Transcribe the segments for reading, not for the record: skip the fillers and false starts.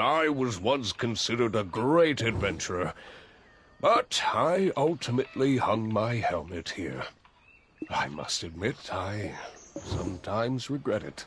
I was once considered a great adventurer, but I ultimately hung my helmet here. I must admit, I sometimes regret it.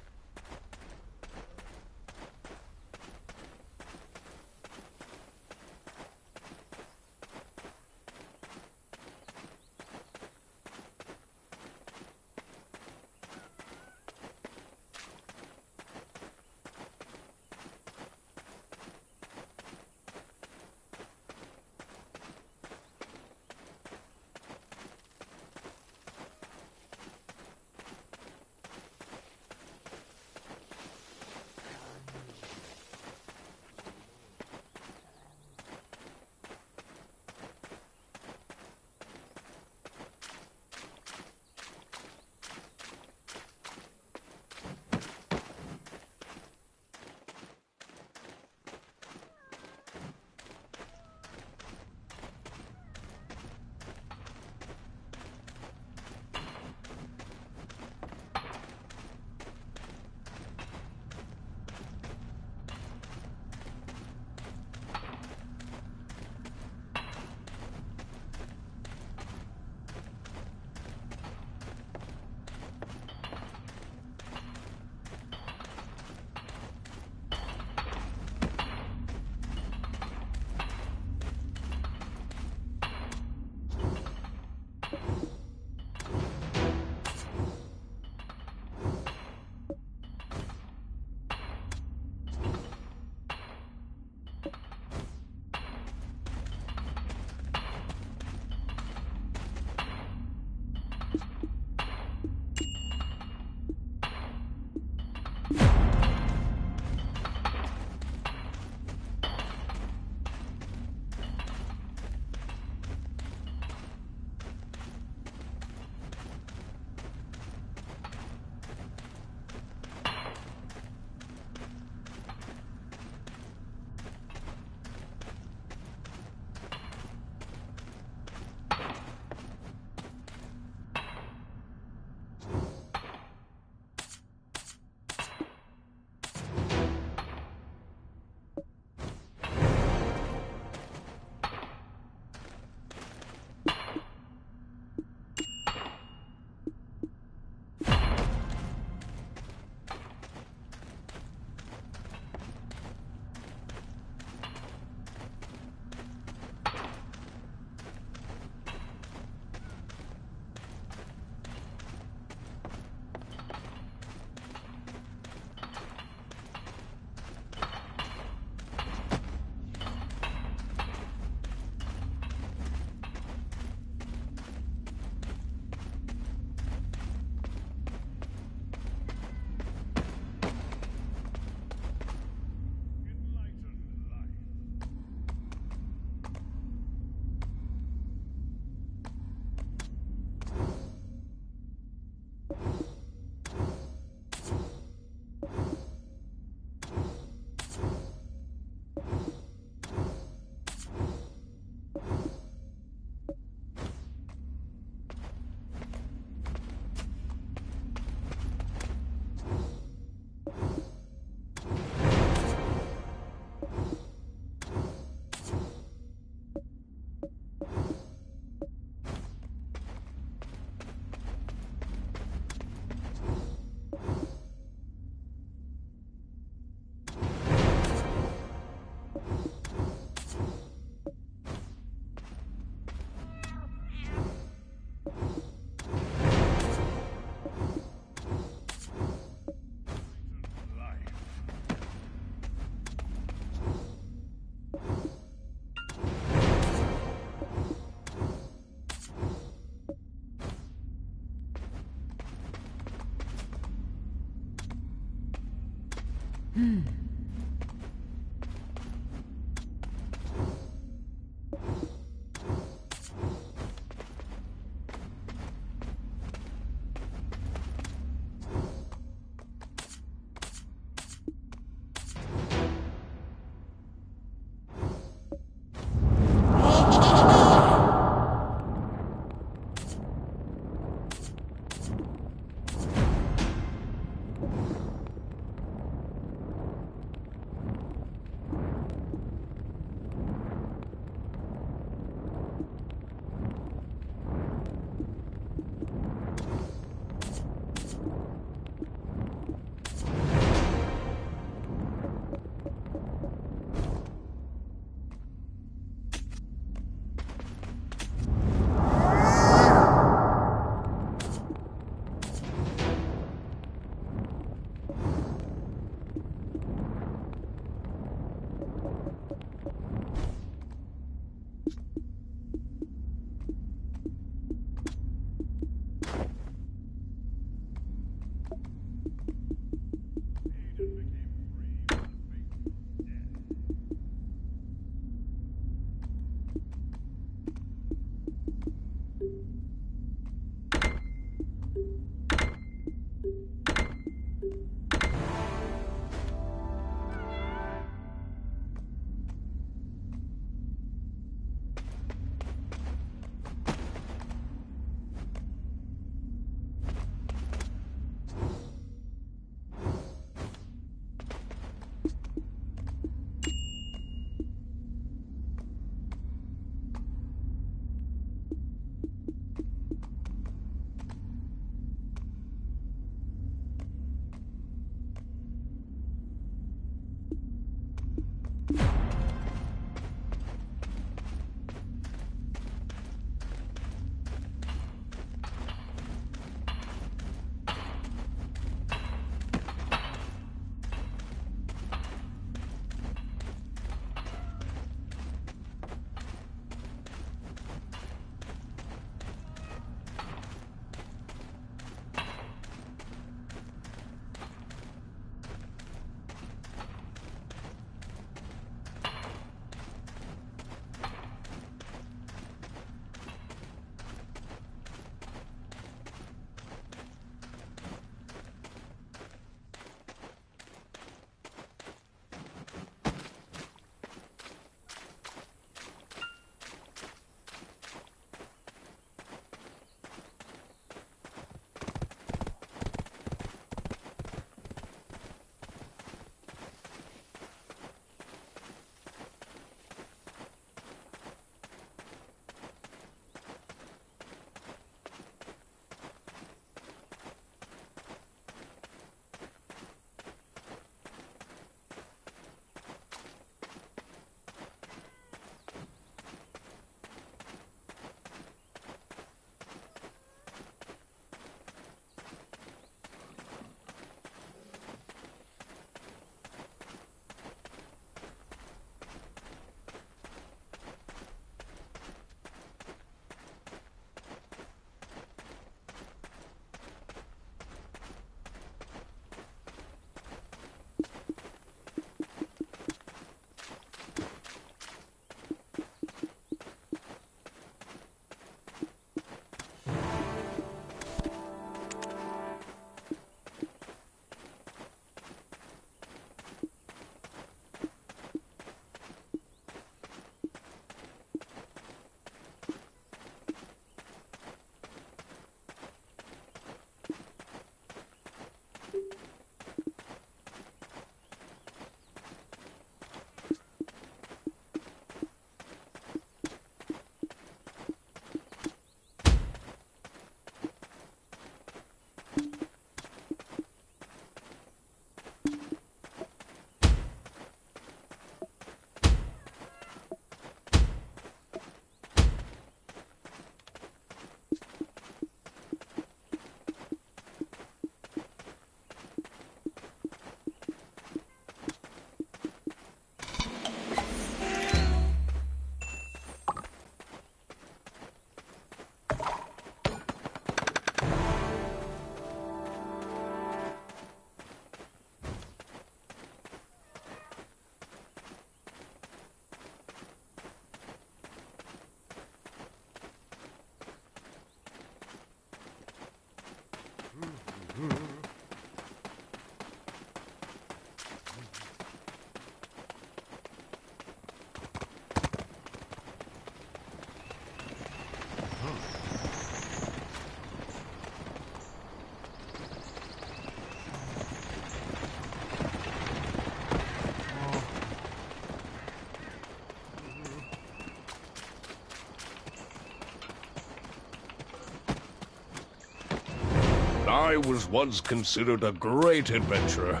I was once considered a great adventurer,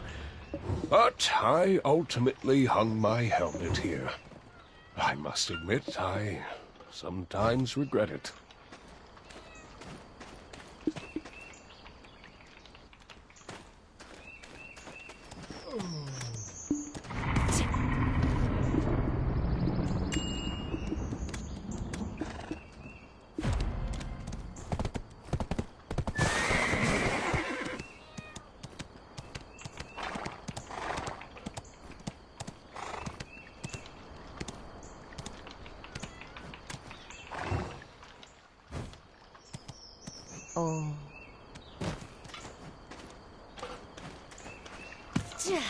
but I ultimately hung my helmet here. I must admit, I sometimes regret it. 어. 자.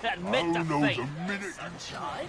Admit defeat, sunshine.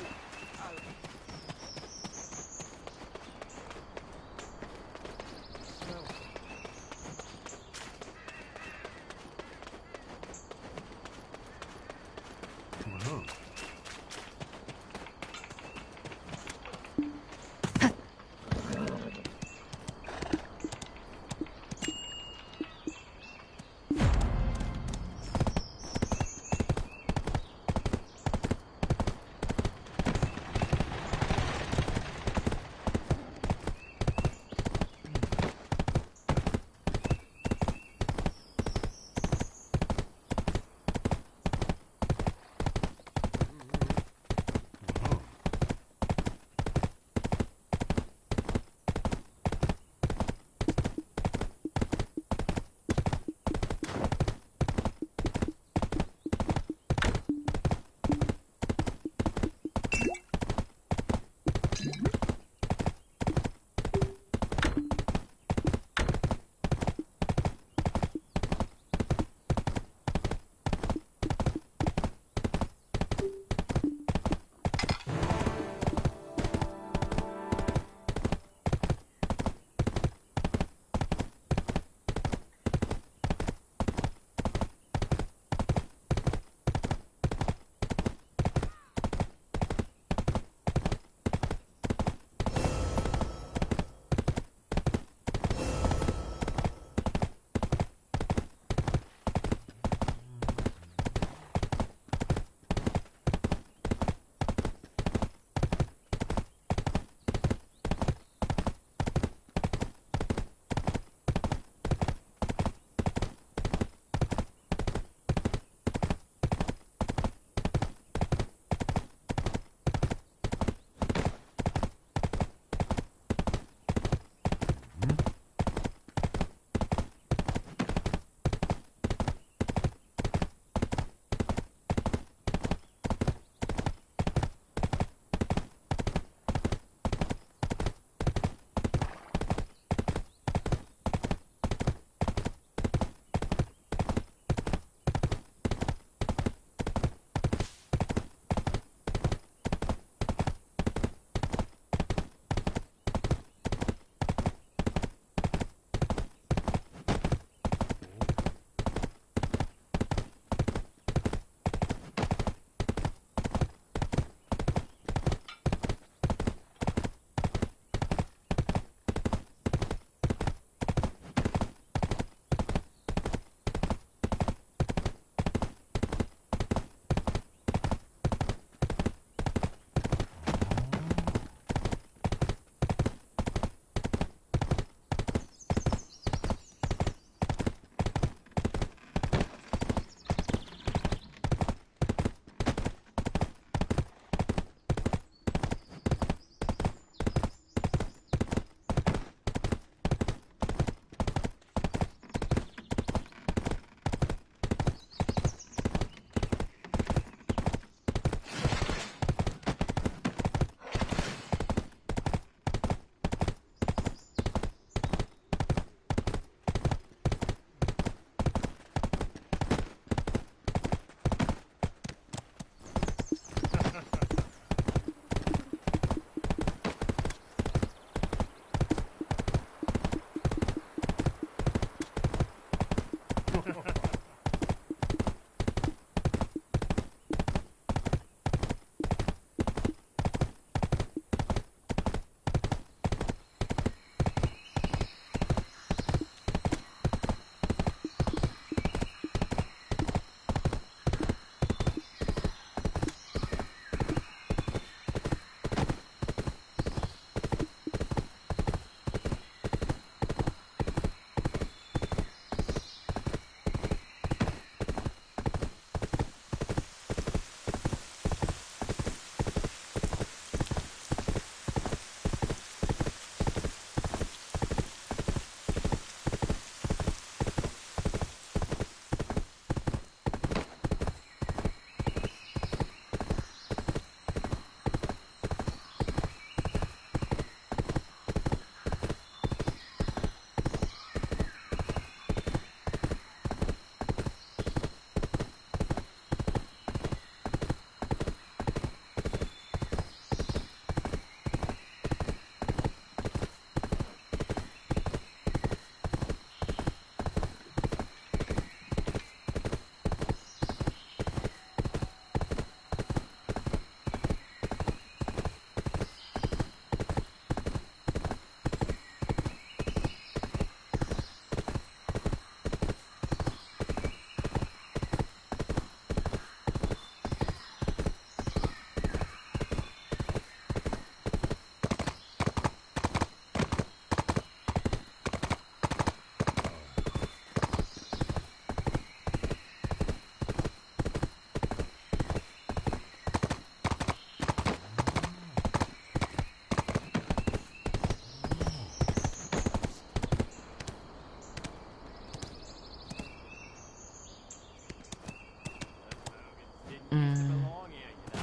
belong here, you know.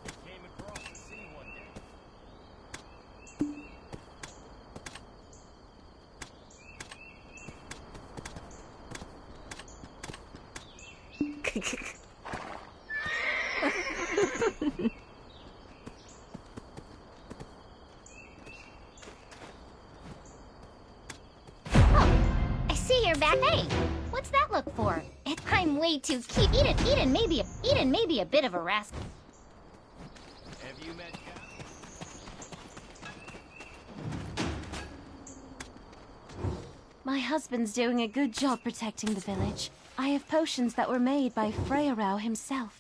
We came across the sea one day. I see you're back. Hey, what's that look for? I'm way too cute. Eden may be a bit of a rascal. Have you met Cal? My husband's doing a good job protecting the village. I have potions that were made by Freyrau himself.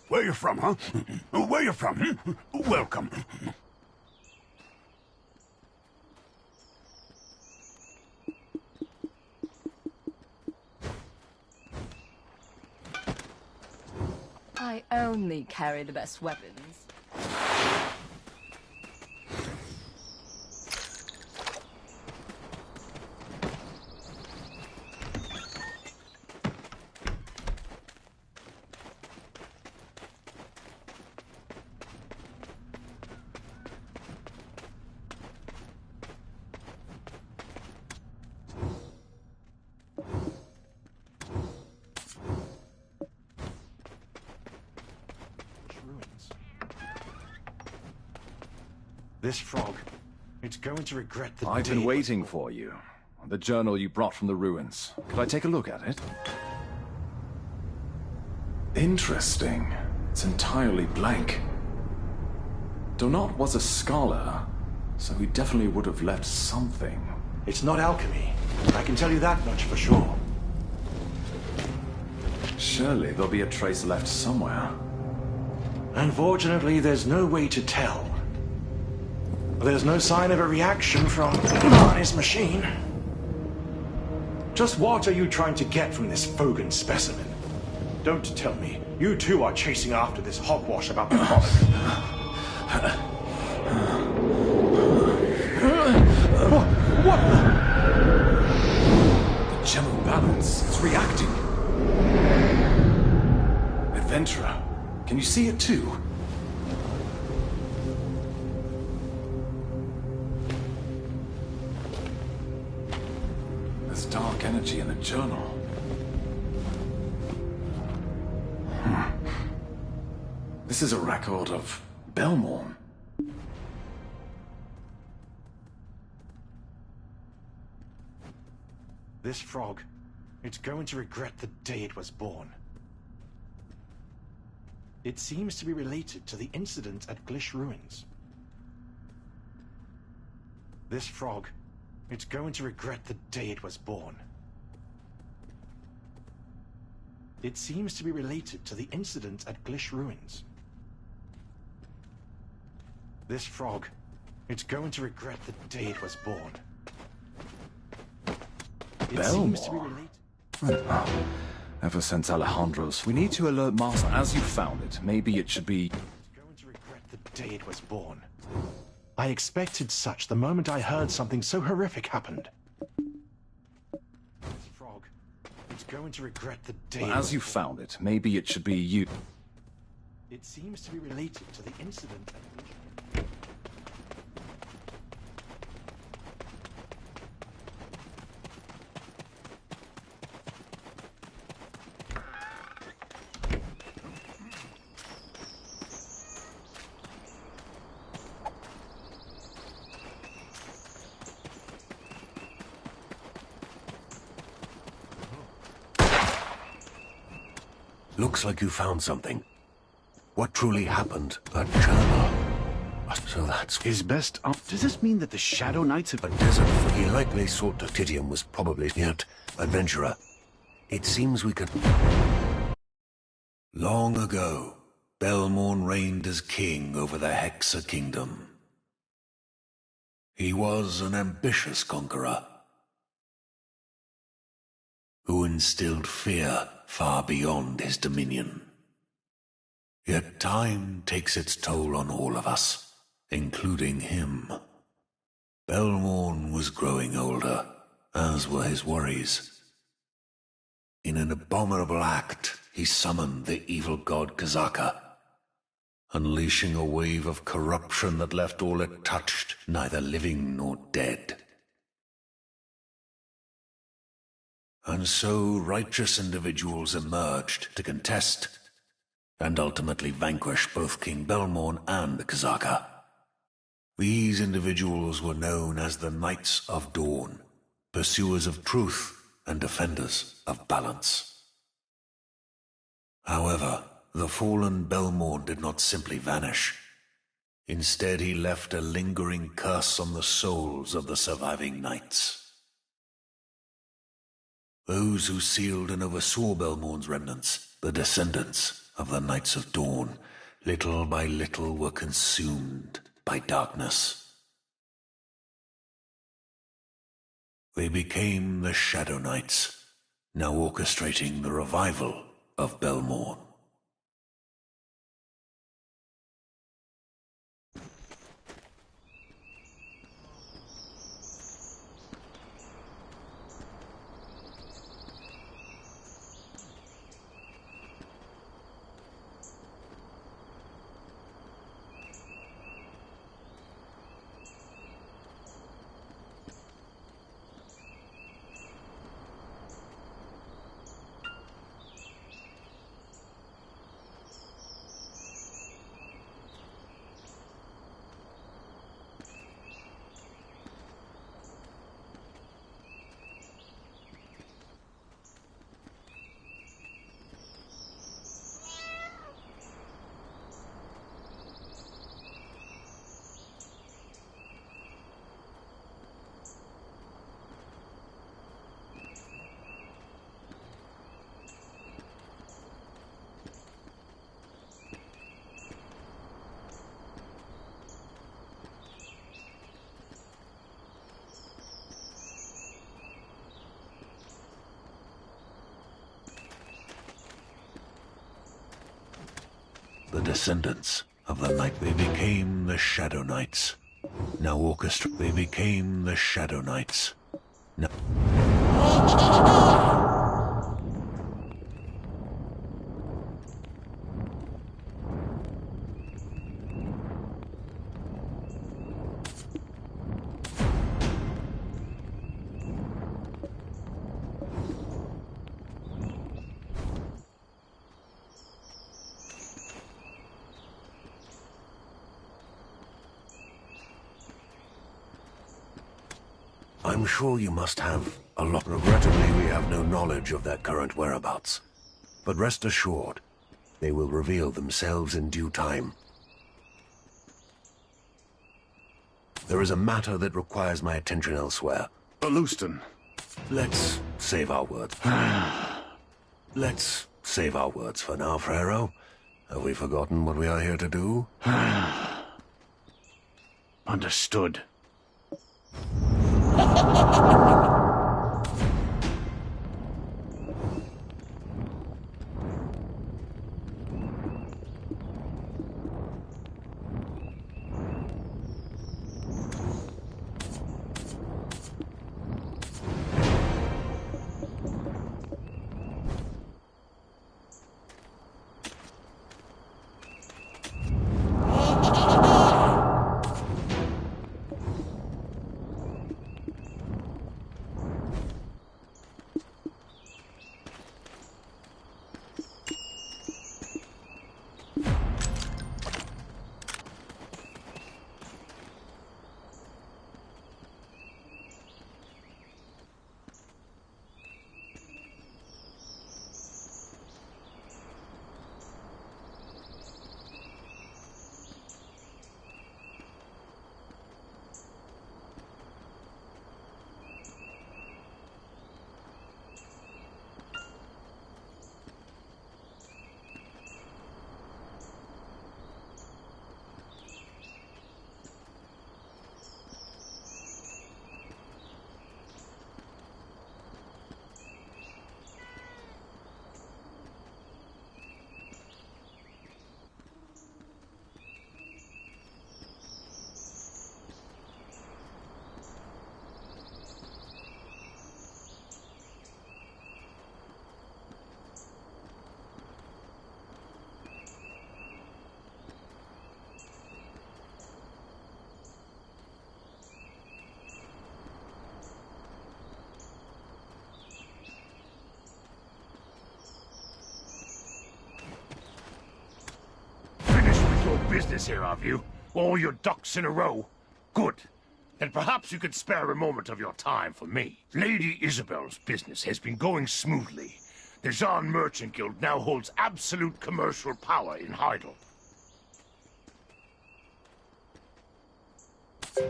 Where you from, huh? Where you from? Welcome. I only carry the best weapons. This frog, it's going to regret the I've been day- waiting for you. The journal you brought from the ruins. Could I take a look at it? Interesting. It's entirely blank. Donat was a scholar, so he definitely would have left something. It's not alchemy. I can tell you that much for sure. Surely there'll be a trace left somewhere. Unfortunately, there's no way to tell. There's no sign of a reaction from his machine. Just what are you trying to get from this Fogan specimen? Don't tell me you too are chasing after this hogwash about the comet. What The gem of balance. It's reacting. Adventurer, can you see it too? There's dark energy in the journal. This is a record of Belmorn. This frog, it's going to regret the day it was born. It seems to be related to the incident at Glish Ruins. This frog, it's going to regret the day it was born. It seems to be related to the incident at Glish Ruins. This frog, it's going to regret the day it was born. It seems to be related. Ever since Alejandro's, we need to alert Master as you found it. Maybe it should be... It's going to regret the day it was born. I expected such the moment I heard something so horrific happened. This frog, it's going to regret the day. As you found it, maybe it should be you. It seems to be related to the incident. Looks like you found something. What truly happened? A journal. A So that's His best does this mean that the Shadow Knights have... a desert. He likely thought that Titium was probably yet adventurer. It seems we could... Long ago, Belmorn reigned as king over the Hexa Kingdom. He was an ambitious conqueror who instilled fear far beyond his dominion. Yet time takes its toll on all of us, including him. Belmorn was growing older, as were his worries. In an abominable act, he summoned the evil god Kazaka, unleashing a wave of corruption that left all it touched neither living nor dead. And so righteous individuals emerged to contest and ultimately vanquish both King Belmorn and Kazaka. These individuals were known as the Knights of Dawn, pursuers of truth and defenders of balance. However, the fallen Belmorn did not simply vanish. Instead, he left a lingering curse on the souls of the surviving knights. Those who sealed and oversaw Belmorn's remnants, the descendants of the Knights of Dawn, little by little were consumed by darkness. They became the Shadow Knights, now orchestrating the revival of Belmorn. The descendants of the night, they became the Shadow Knights. Now they became the Shadow Knights. Now... I'm sure you must have a lot. Regrettably, we have no knowledge of their current whereabouts. But rest assured, they will reveal themselves in due time. There is a matter that requires my attention elsewhere. Lewiston. Let's save our words. Let's save our words for now, Frero. Have we forgotten what we are here to do? Understood. business here, have you? All your ducks in a row? Good. Then perhaps you could spare a moment of your time for me. Lady Isabel's business has been going smoothly. The Zahn Merchant Guild now holds absolute commercial power in Heidel.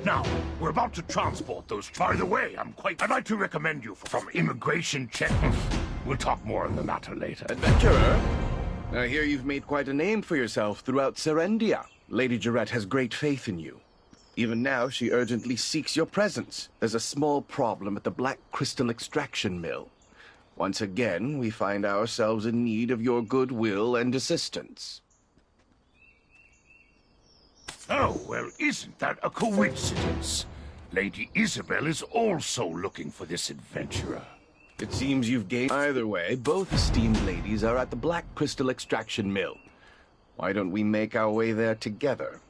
Now, we're about to transport those. By the way, I'd like to recommend you from immigration check. We'll talk more on the matter later. Adventurer, I hear you've made quite a name for yourself throughout Serendia. Lady Jarrett has great faith in you. Even now, she urgently seeks your presence. There's a small problem at the Black Crystal Extraction Mill. Once again, we find ourselves in need of your goodwill and assistance. Oh, well, isn't that a coincidence? Lady Isabel is also looking for this adventurer. It seems you've gained... Either way, both esteemed ladies are at the Black Crystal Extraction Mill. Why don't we make our way there together?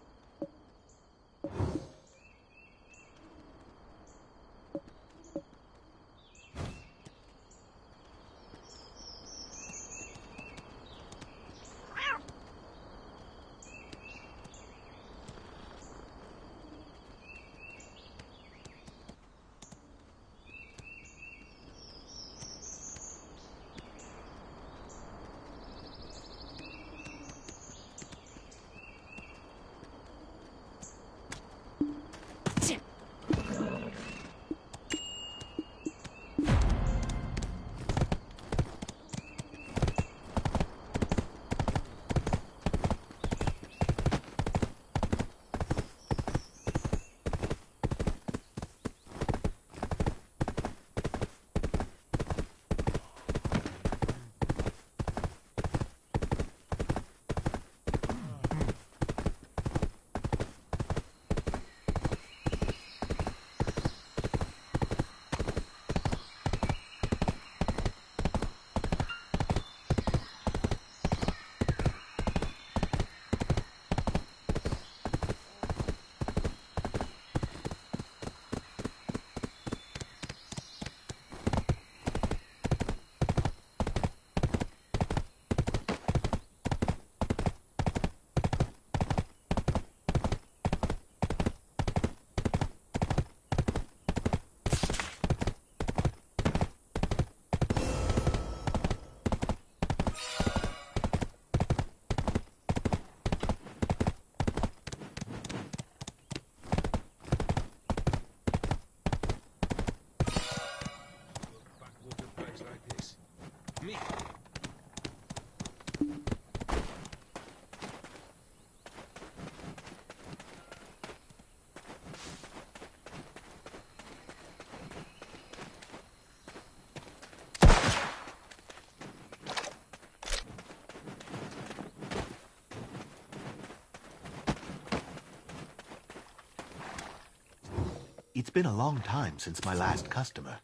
It's been a long time since my last customer.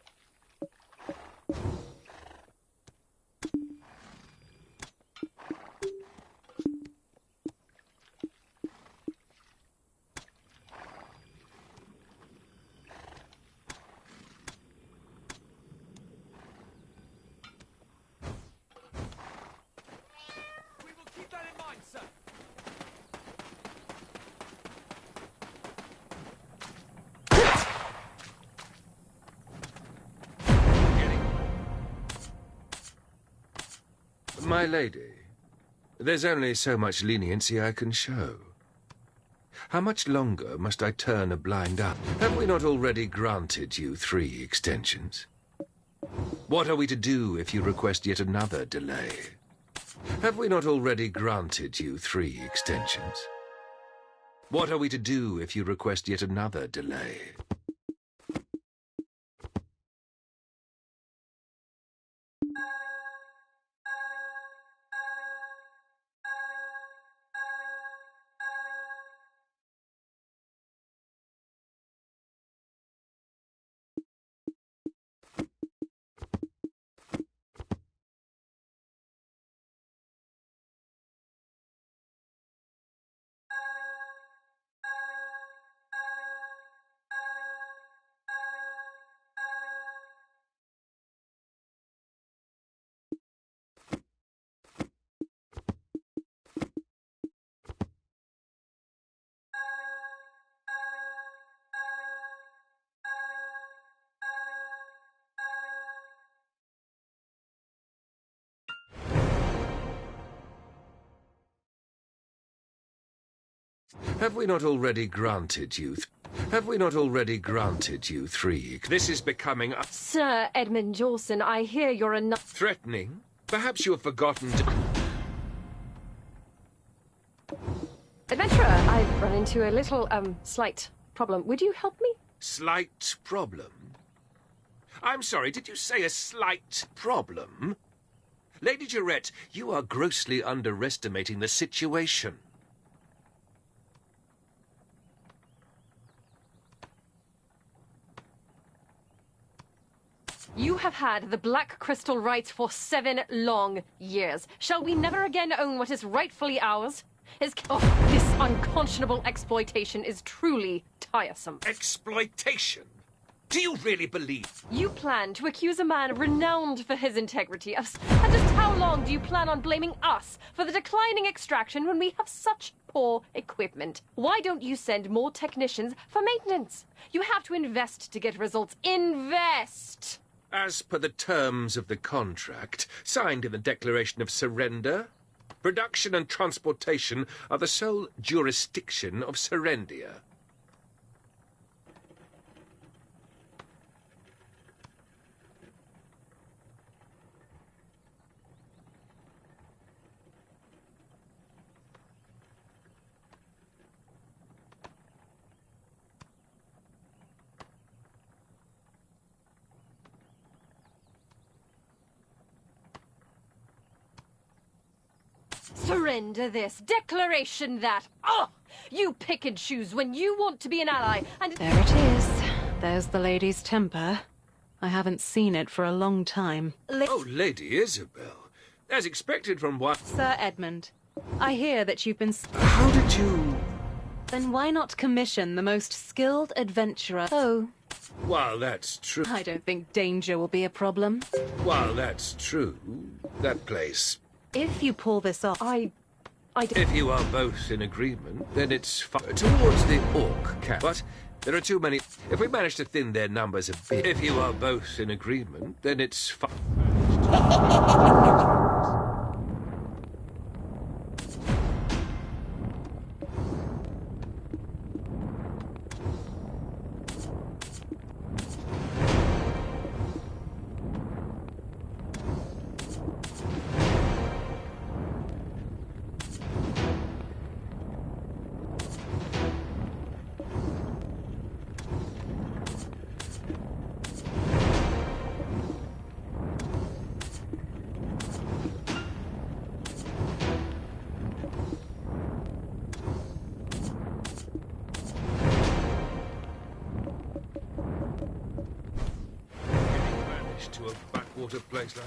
My lady, there's only so much leniency I can show. How much longer must I turn a blind eye? Have we not already granted you 3 extensions? What are we to do if you request yet another delay? Have we not already granted you 3 extensions? What are we to do if you request yet another delay? Have we not already granted you... Have we not already granted you 3? This is becoming... Sir Edmund Jawson, I hear you're a... Threatening? Perhaps you have forgotten to... Adventurer, I've run into a little, slight problem. Would you help me? Slight problem? I'm sorry, did you say a slight problem? Lady Jarrett, you are grossly underestimating the situation. You have had the Black Crystal rights for 7 long years. Shall we never again own what is rightfully ours? This unconscionable exploitation is truly tiresome. Exploitation? Do you really believe? You plan to accuse a man renowned for his integrity and just how long do you plan on blaming us for the declining extraction when we have such poor equipment? Why don't you send more technicians for maintenance? You have to invest to get results. Invest! As per the terms of the contract, signed in the Declaration of Surrender, production and transportation are the sole jurisdiction of Serendia. Surrender this, declaration that. Oh, you pick and choose when you want to be an ally, and There it is. There's the lady's temper. I haven't seen it for a long time. Oh, Lady Isabel. As expected from what... Sir Edmund, I hear that you've been... How did you... Then why not commission the most skilled adventurer? Oh. While that's true... I don't think danger will be a problem. While that's true, that place... If you pull this off, If you are both in agreement, then it's towards the orc camp. But there are too many... If we manage to thin their numbers a bit... If you are both in agreement, then it's to a backwater place like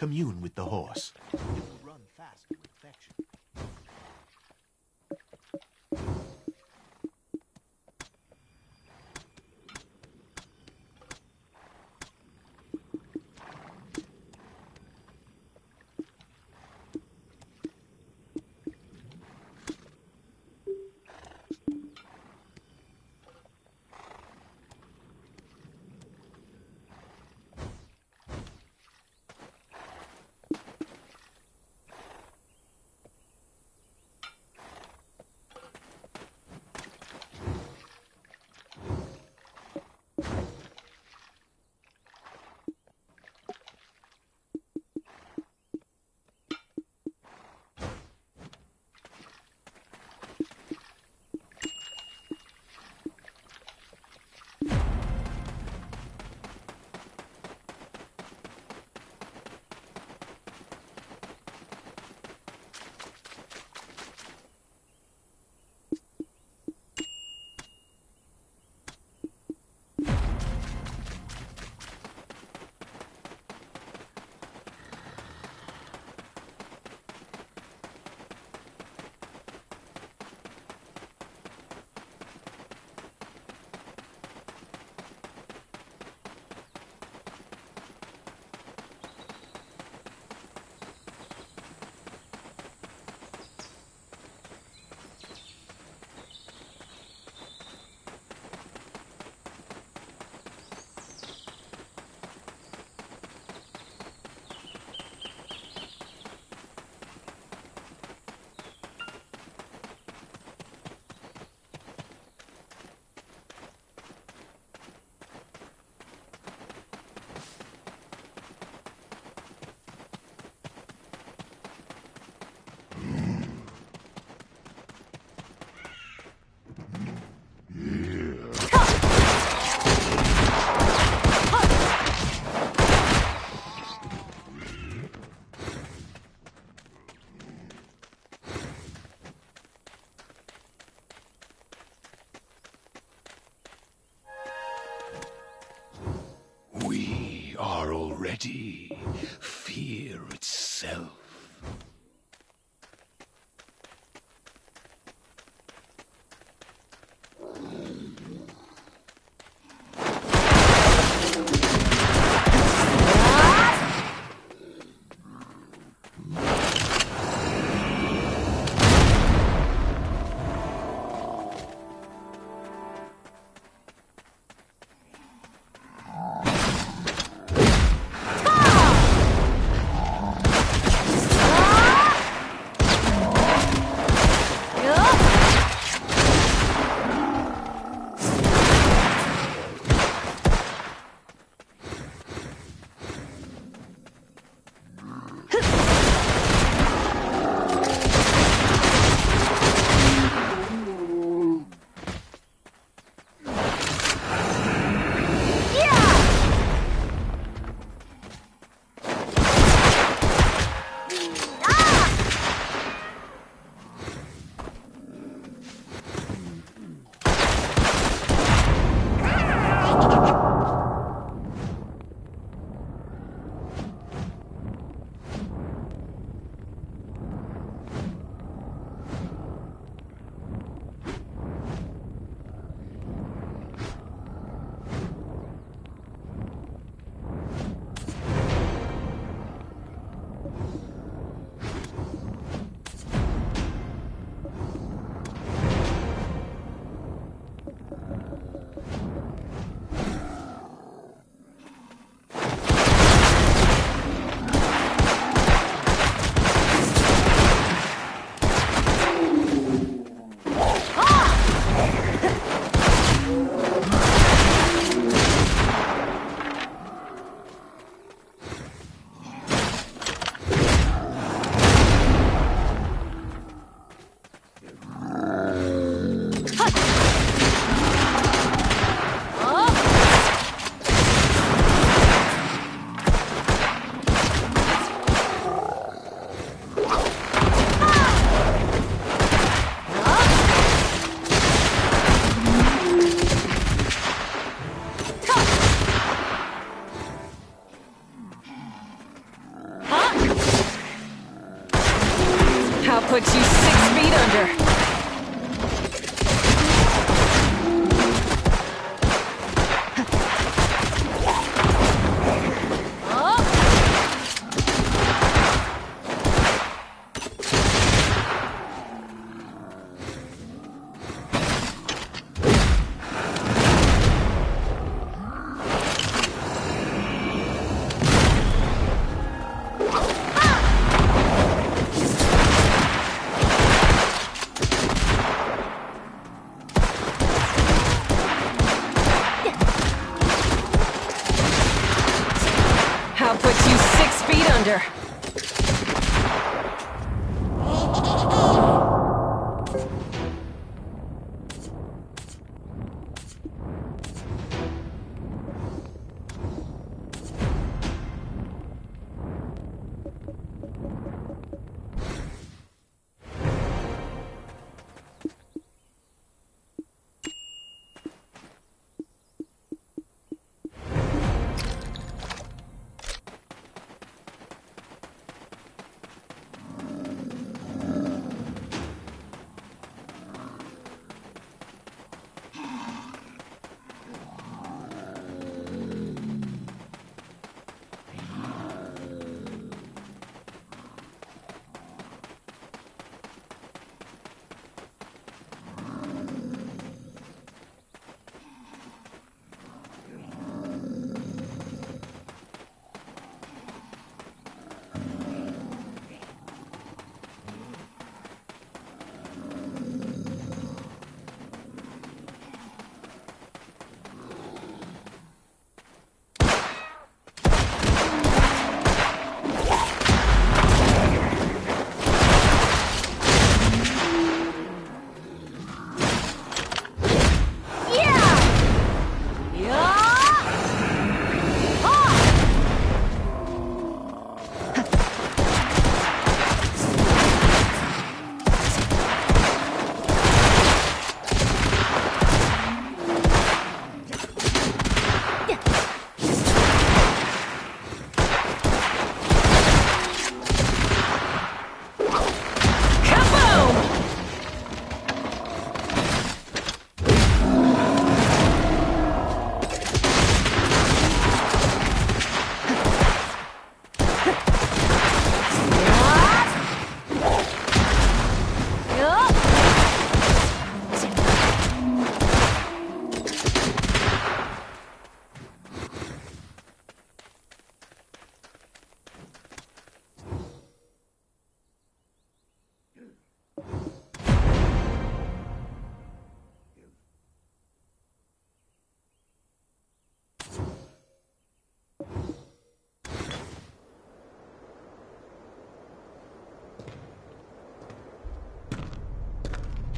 Commune with the horse. It will run fast to infection. already fear itself. Puts you 6 feet under. Puts you 6 feet under.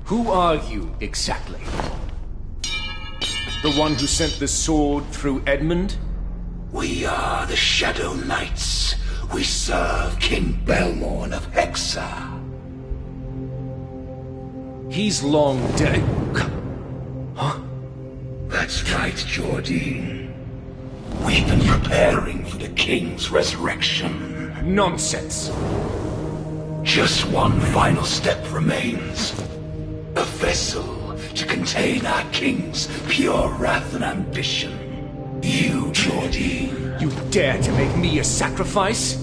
Who are you, exactly? The one who sent the sword through Edmund? We are the Shadow Knights. We serve King Belmorn of Hexa. He's long dead. Huh? That's right, Jordine. We've been preparing for the King's resurrection. Nonsense. Just one final step remains. A vessel to contain our King's pure wrath and ambition. You, Jordine. You dare to make me a sacrifice?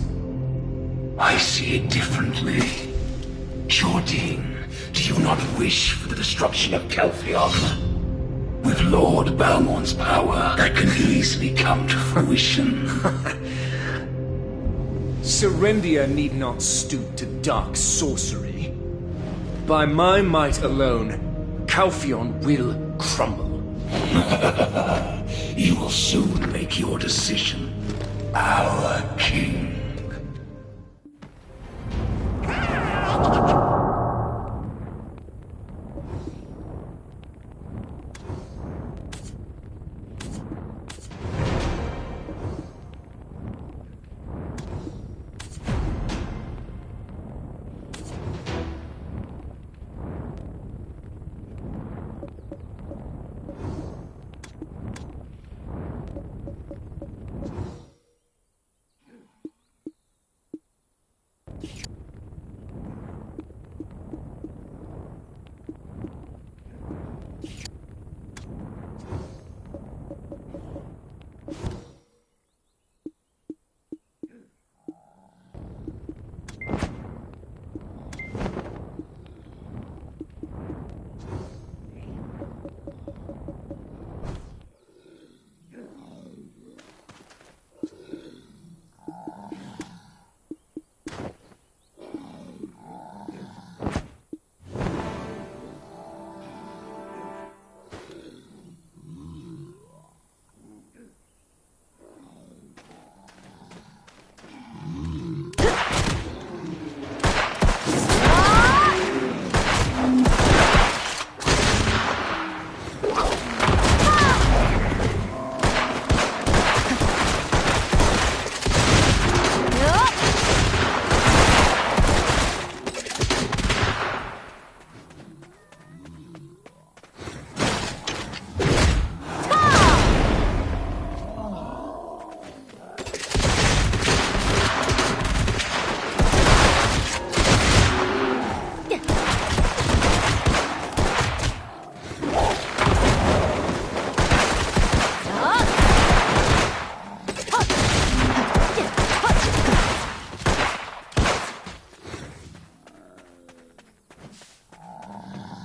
I see it differently. Jordine, do you not wish for the destruction of Kelfion? With Lord Balmorn's power, that can easily come to fruition. Serendia need not stoop to dark sorcery. By my might alone, Calphion will crumble. You will soon make your decision. Our king.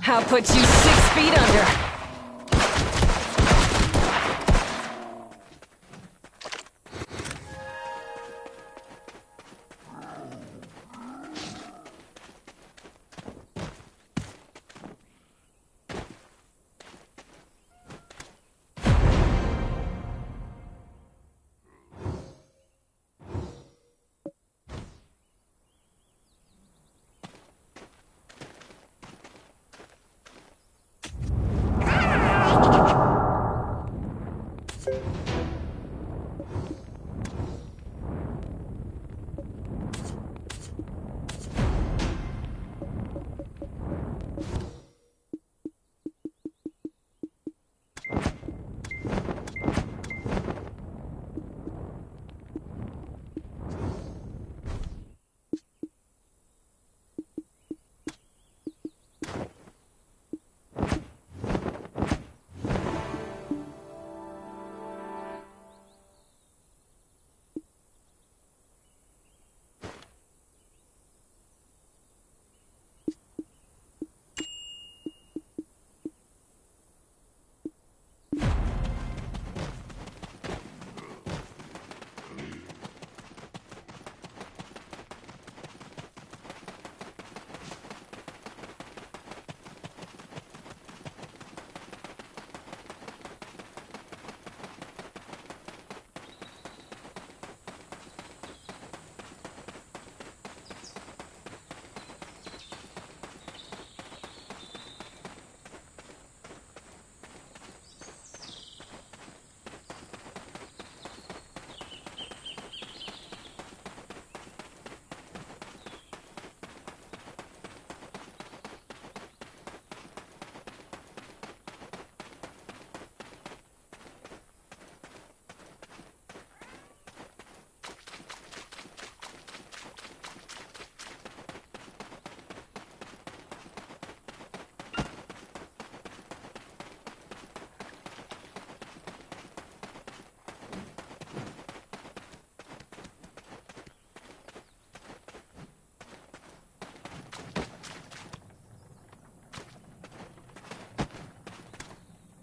I'll put you 6 feet under.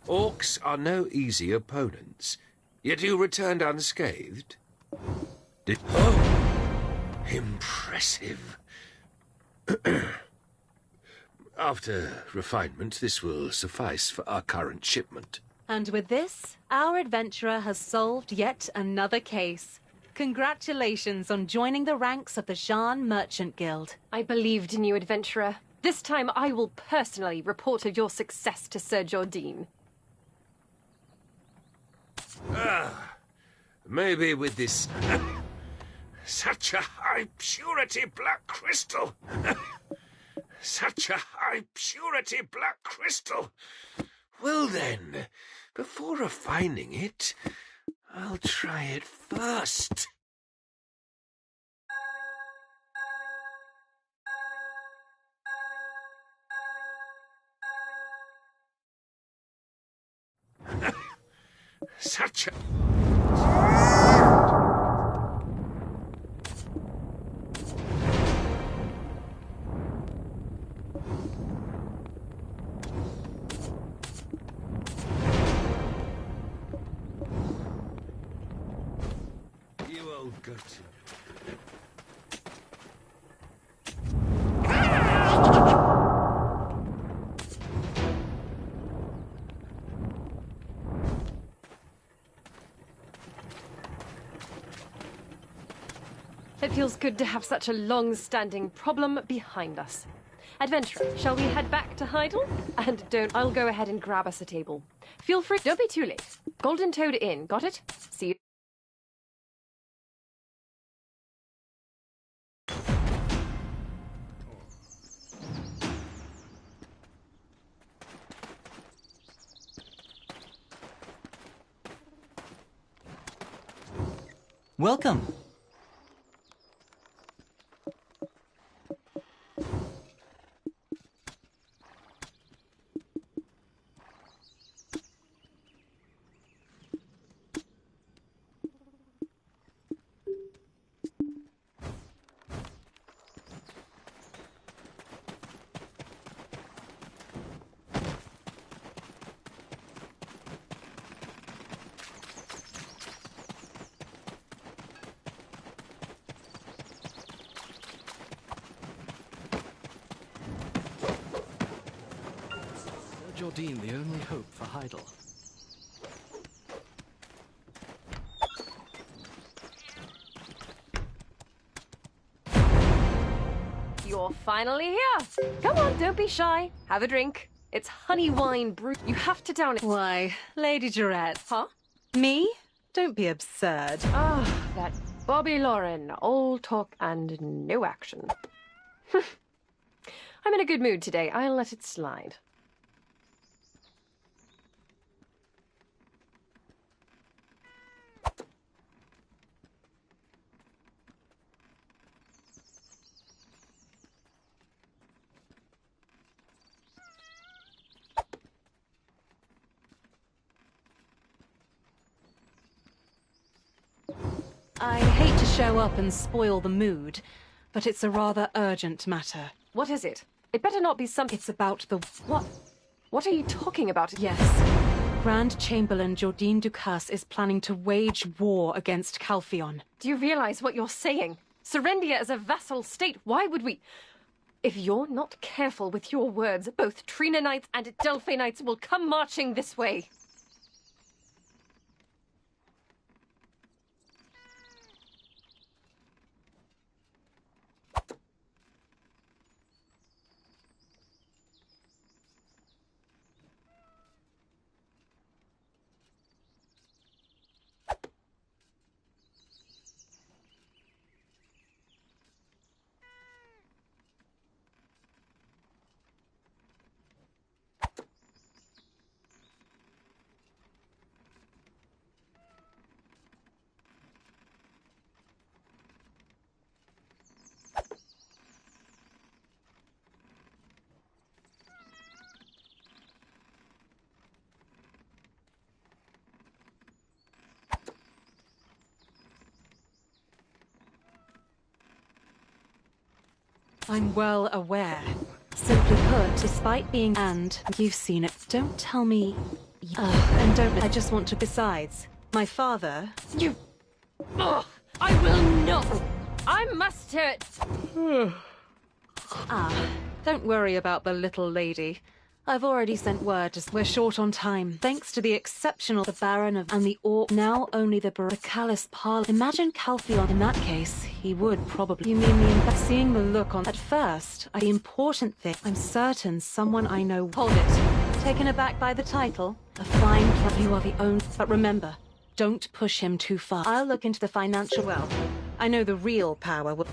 Orcs are no easy opponents, yet you returned unscathed. Oh, impressive. After refinement, this will suffice for our current shipment. And with this, our adventurer has solved yet another case. Congratulations on joining the ranks of the Shan Merchant Guild. I believed in you, adventurer. This time I will personally report of your success to Sir Jordine. Maybe with this... such a high purity black crystal. Such a high purity black crystal. Well then, before refining it, I'll try it first. Such a... You old goat. It feels good to have such a long-standing problem behind us. Adventurer, shall we head back to Heidel? And I'll go ahead and grab us a table. Feel free, don't be too late. Golden Toad Inn, got it? See you. Welcome. Jordine, the only hope for Heidel. You're finally here. Come on, don't be shy. Have a drink. It's honey wine brew. You have to down it. Why, Lady Jarette. Huh? Me? Don't be absurd. Ah, that Bobby Lauren. All talk and no action. I'm in a good mood today. I'll let it slide. I hate to show up and spoil the mood, but it's a rather urgent matter. What is it? It better not be some... It's about the... What? What are you talking about? Yes. Grand Chamberlain Jordine Ducasse is planning to wage war against Calphion. Do you realize what you're saying? Serendia is a vassal state. Why would we... If you're not careful with your words, both Trina Knights and Delphi Knights will come marching this way. I'm well aware. Simply put, despite being... And you've seen it. Don't tell me And don't. I just want to. Besides, my father. You. Ugh, I will not. I must hear it. Don't worry about the little lady. I've already sent word. We're short on time. Thanks to the exceptional, the Baron of, and the now only the callous Parl. Imagine Calpheon. In that case, he would probably. You mean seeing the look on. At first, the important thing. I'm certain someone I know. Hold it. Taken aback by the title? A fine plan. You are the own. But remember, don't push him too far. I'll look into the financial. Well, I know the real power will.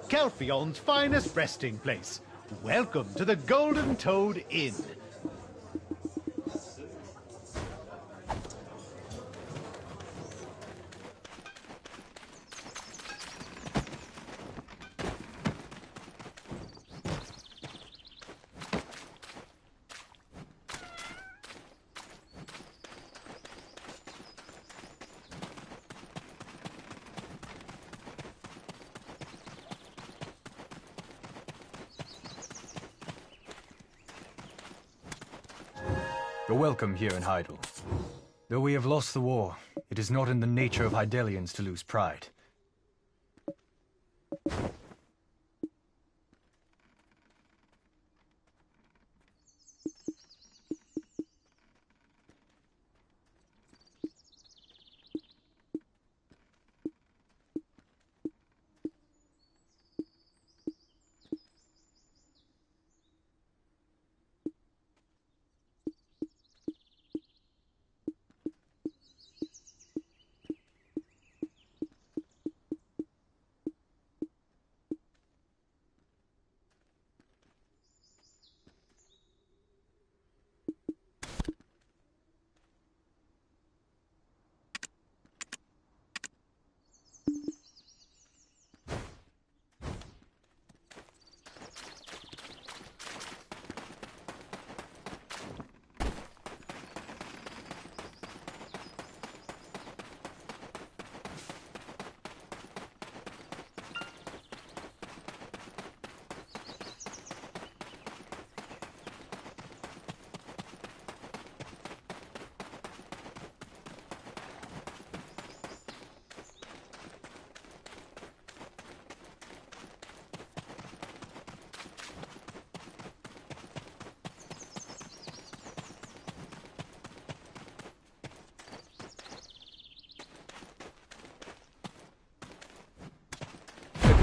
Calpheon's finest resting place. Welcome to the Golden Toad Inn. You're welcome here in Hydel. Though we have lost the war, it is not in the nature of Hydelians to lose pride.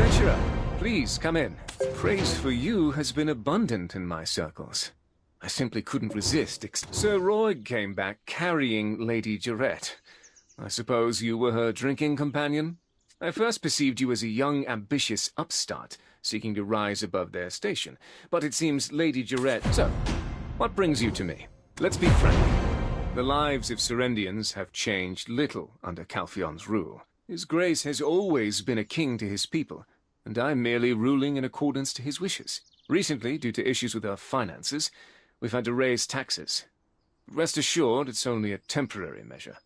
Adventurer, please come in. Praise for you has been abundant in my circles. I simply couldn't resist. Sir Roig came back carrying Lady Jarette. I suppose you were her drinking companion? I first perceived you as a young, ambitious upstart, seeking to rise above their station. But it seems Lady Jarette... So, what brings you to me? Let's be frank. The lives of Serendians have changed little under Calphion's rule. His Grace has always been a king to his people, and I'm merely ruling in accordance to his wishes. Recently, due to issues with our finances, we've had to raise taxes. Rest assured, it's only a temporary measure.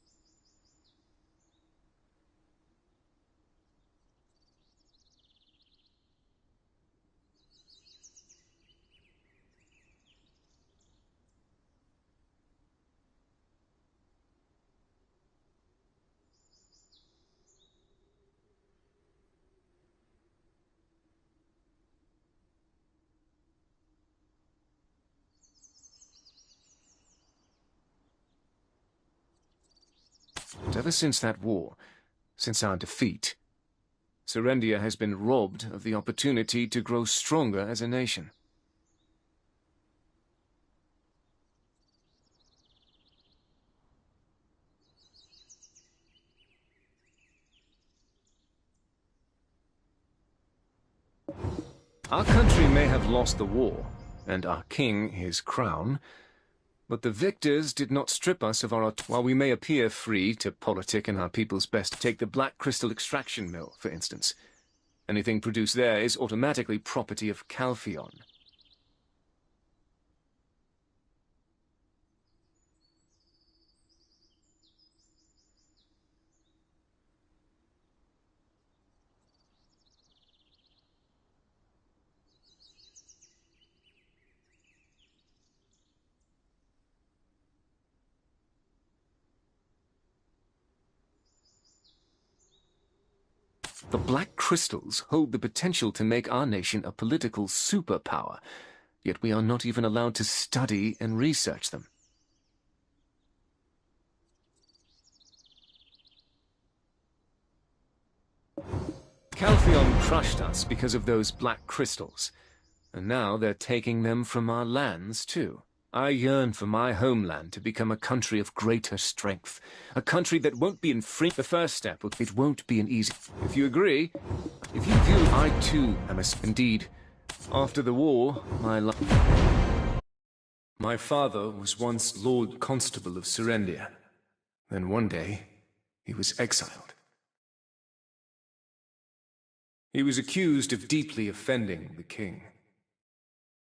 But ever since that war, since our defeat, Serendia has been robbed of the opportunity to grow stronger as a nation. Our country may have lost the war, and our king his crown, but the victors did not strip us of our... While we may appear free to politic in our people's best, take the Black Crystal Extraction Mill, for instance. Anything produced there is automatically property of Calphion. The Black Crystals hold the potential to make our nation a political superpower, yet we are not even allowed to study and research them. Calphion crushed us because of those black crystals, and now they're taking them from our lands too. I yearn for my homeland to become a country of greater strength, a country that won't be infringed. The first step, it won't be an easy... If you agree, if you view I too am indeed, After the war, my father was once Lord Constable of Serendia. Then one day, he was exiled. He was accused of deeply offending the king.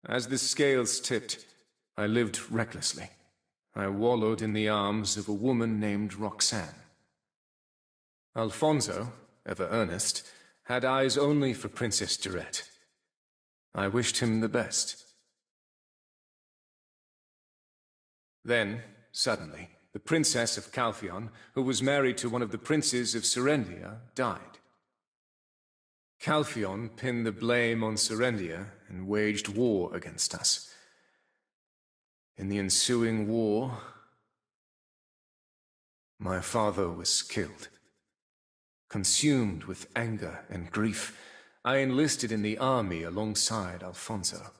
As the scales tipped, I lived recklessly. I wallowed in the arms of a woman named Roxanne. Alfonso, ever earnest, had eyes only for Princess Durette. I wished him the best. Then, suddenly, the Princess of Calphion, who was married to one of the princes of Serendia, died. Calphion pinned the blame on Serendia and waged war against us. In the ensuing war, my father was killed. Consumed with anger and grief, I enlisted in the army alongside Alfonso.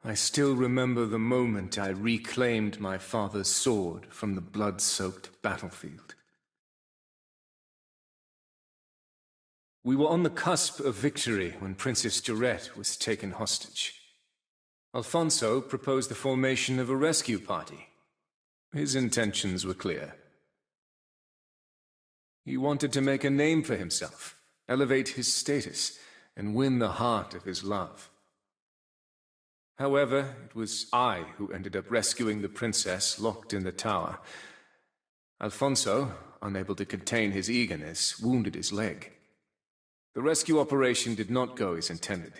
I still remember the moment I reclaimed my father's sword from the blood-soaked battlefield. We were on the cusp of victory when Princess Durette was taken hostage. Alfonso proposed the formation of a rescue party. His intentions were clear. He wanted to make a name for himself, elevate his status, and win the heart of his love. However, it was I who ended up rescuing the princess locked in the tower. Alfonso, unable to contain his eagerness, wounded his leg. The rescue operation did not go as intended.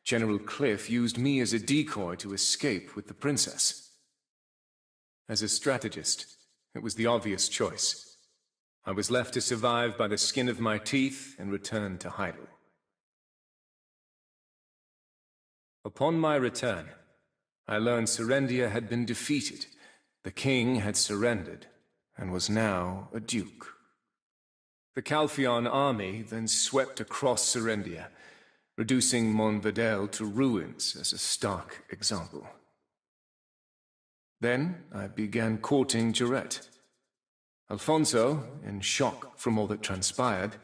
General Cliff used me as a decoy to escape with the princess. As a strategist, it was the obvious choice. I was left to survive by the skin of my teeth and return to Heidel. Upon my return, I learned Serendia had been defeated. The king had surrendered and was now a duke. The Calphion army then swept across Serendia, reducing Montvedel to ruins as a stark example. Then I began courting Durette. Alfonso, in shock from all that transpired,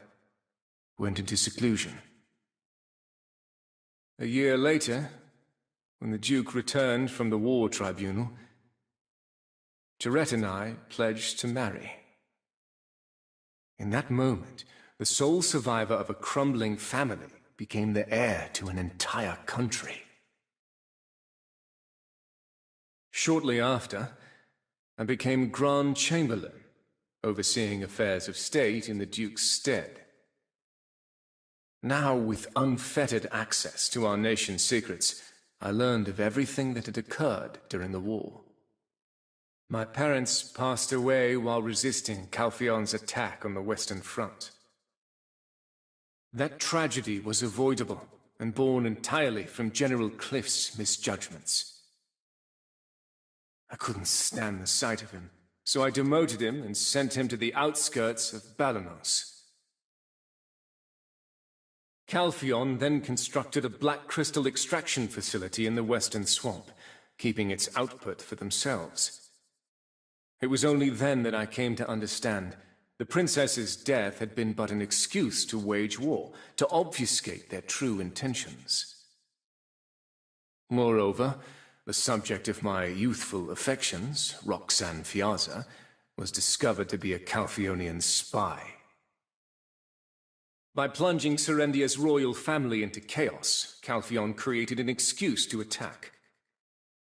went into seclusion. A year later, when the Duke returned from the war tribunal, Durette and I pledged to marry. In that moment, the sole survivor of a crumbling family became the heir to an entire country. Shortly after, I became Grand Chamberlain, overseeing affairs of state in the Duke's stead. Now, with unfettered access to our nation's secrets, I learned of everything that had occurred during the war. My parents passed away while resisting Calphion's attack on the Western Front. That tragedy was avoidable and born entirely from General Cliff's misjudgments. I couldn't stand the sight of him, so I demoted him and sent him to the outskirts of Balanos. Calphion then constructed a black crystal extraction facility in the Western Swamp, keeping its output for themselves. It was only then that I came to understand the princess's death had been but an excuse to wage war, to obfuscate their true intentions. Moreover, the subject of my youthful affections, Roxanne Fiazza, was discovered to be a Calphionian spy. By plunging Serendia's royal family into chaos, Calphion created an excuse to attack.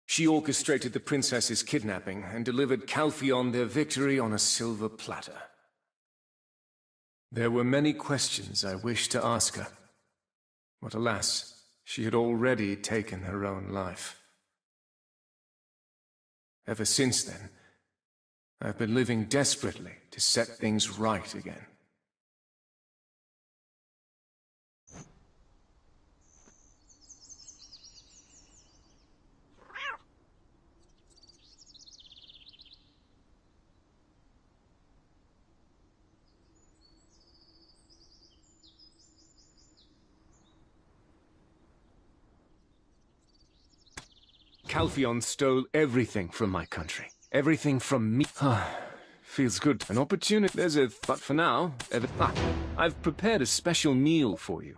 She orchestrated the princess's kidnapping and delivered Calphion their victory on a silver platter. There were many questions I wished to ask her, but alas, she had already taken her own life. Ever since then, I've been living desperately to set things right again. Calphion stole everything from my country. Everything from me. Feels good. An opportunity. There's a... But for now, I've prepared a special meal for you.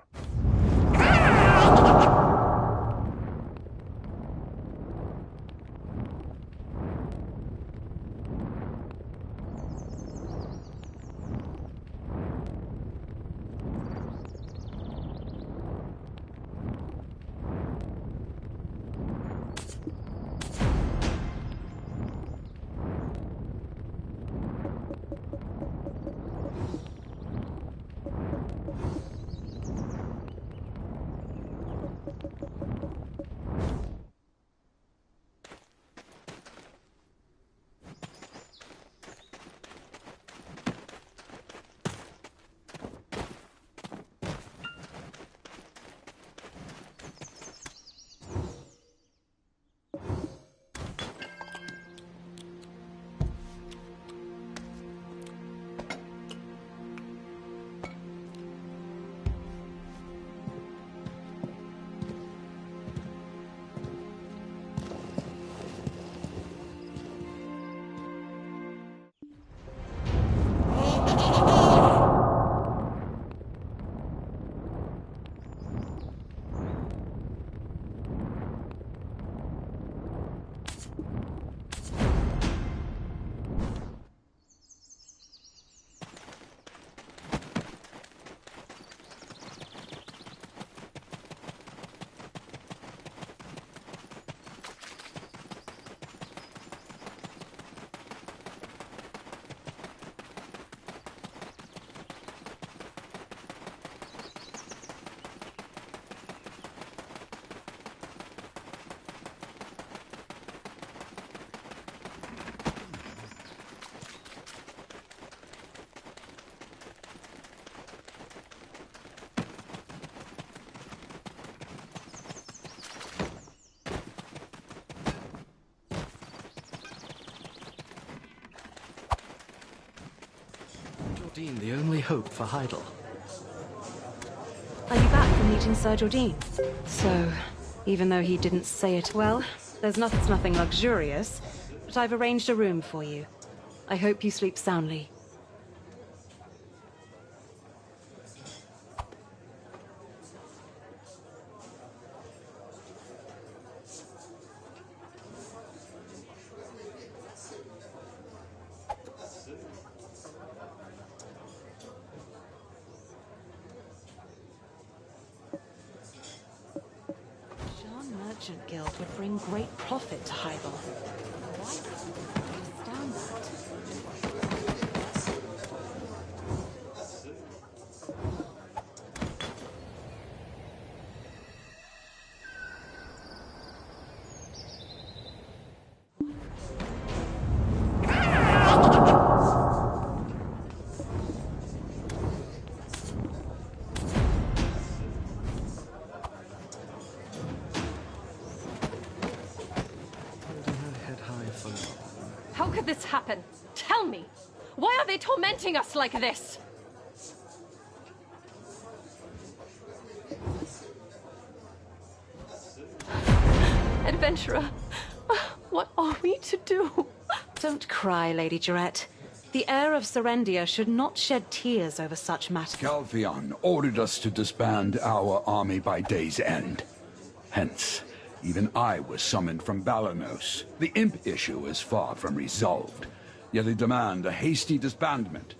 Jordine, the only hope for Heidel. Are you back from meeting Sir Jordine? So, even though he didn't say it well, there's nothing luxurious, but I've arranged a room for you. I hope you sleep soundly. Merchant Guild would bring great profit to Heidel. Why can't I understand that? How could this happen? Tell me! Why are they tormenting us like this? Adventurer, what are we to do? Don't cry, Lady Jarrett. The heir of Serendia should not shed tears over such matters. Calpheon ordered us to disband our army by day's end. Hence, even I was summoned from Balanos. The imp issue is far from resolved, yet they demand a hasty disbandment.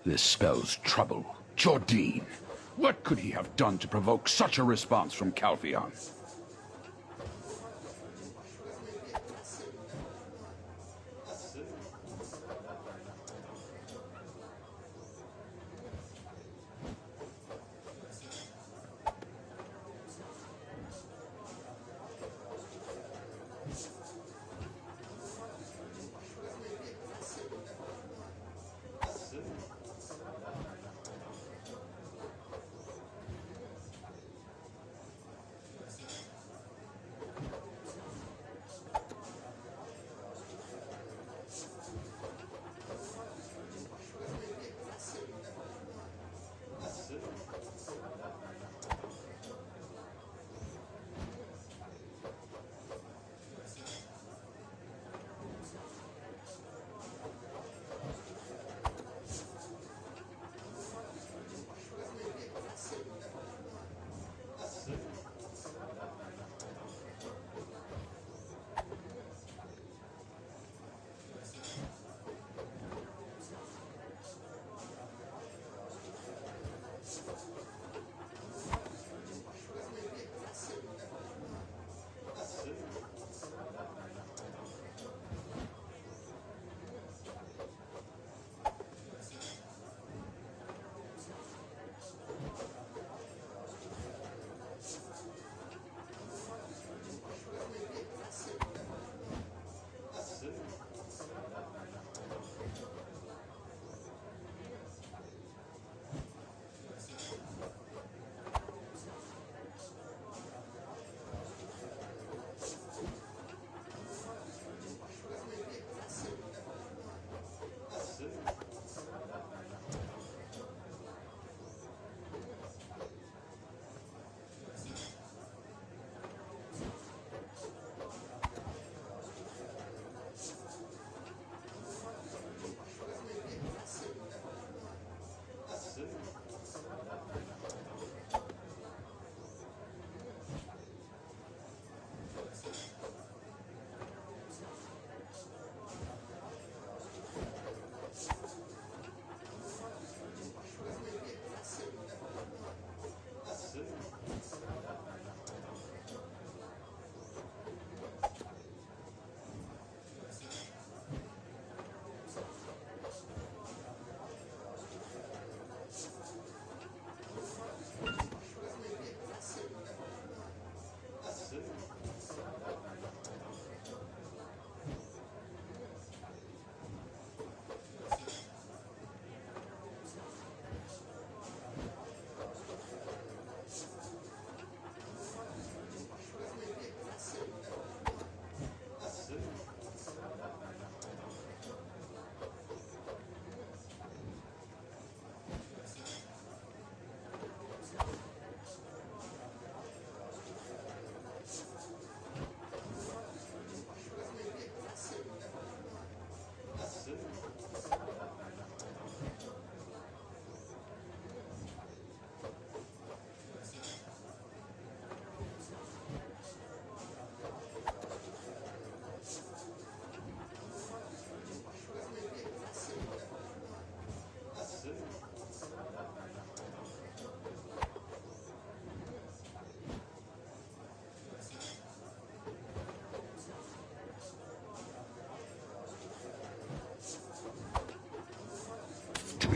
This spells trouble. Jordine! What could he have done to provoke such a response from Calpheon?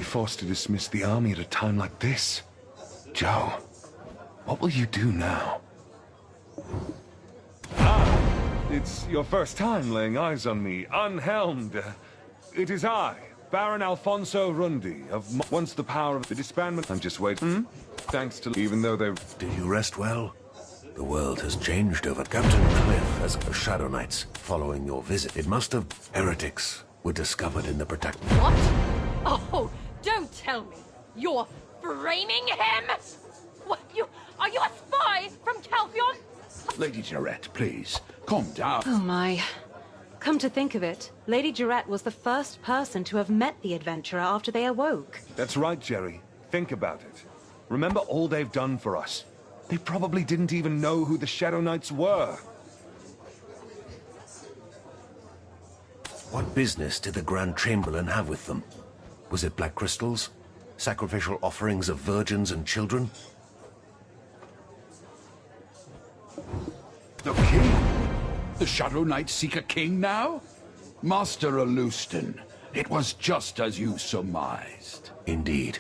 forced to dismiss the army at a time like this. Joe, what will you do now? It's your first time laying eyes on me, unhelmed. It is I, Baron Alfonso Rundi, of once the power of the disbandment. I'm just waiting. Thanks to even though they've... Did you rest well? The world has changed over Captain Cliff as Shadow Knights following your visit. It must have... Heretics were discovered in the protect... What? Oh, don't tell me. You're framing him? What, are you a spy from Calphion? Lady Jarrett, please, calm down. Oh my. Come to think of it, Lady Jarrett was the first person to have met the adventurer after they awoke. That's right, Jerry. Think about it. Remember all they've done for us. They probably didn't even know who the Shadow Knights were. What business did the Grand Chamberlain have with them? Was it black crystals? Sacrificial offerings of virgins and children? The king? The Shadow Knights seek a king now? Master Alustin, it was just as you surmised. Indeed.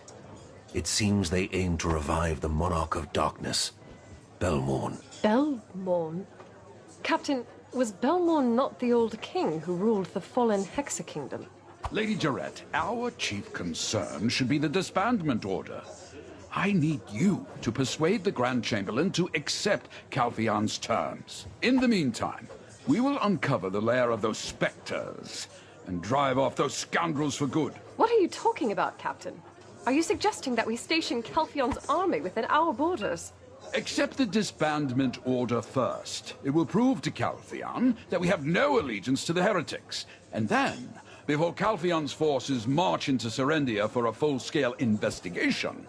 It seems they aim to revive the Monarch of Darkness, Belmorn. Belmorn? Captain, was Belmorn not the old king who ruled the fallen Hexa Kingdom? Lady Jarrett, our chief concern should be the disbandment order. I need you to persuade the Grand Chamberlain to accept Calphion's terms. In the meantime, we will uncover the lair of those specters and drive off those scoundrels for good. What are you talking about, Captain? Are you suggesting that we station Calphion's army within our borders? Accept the disbandment order first. It will prove to Calphion that we have no allegiance to the heretics. And then, before Calphion's forces march into Serendia for a full-scale investigation,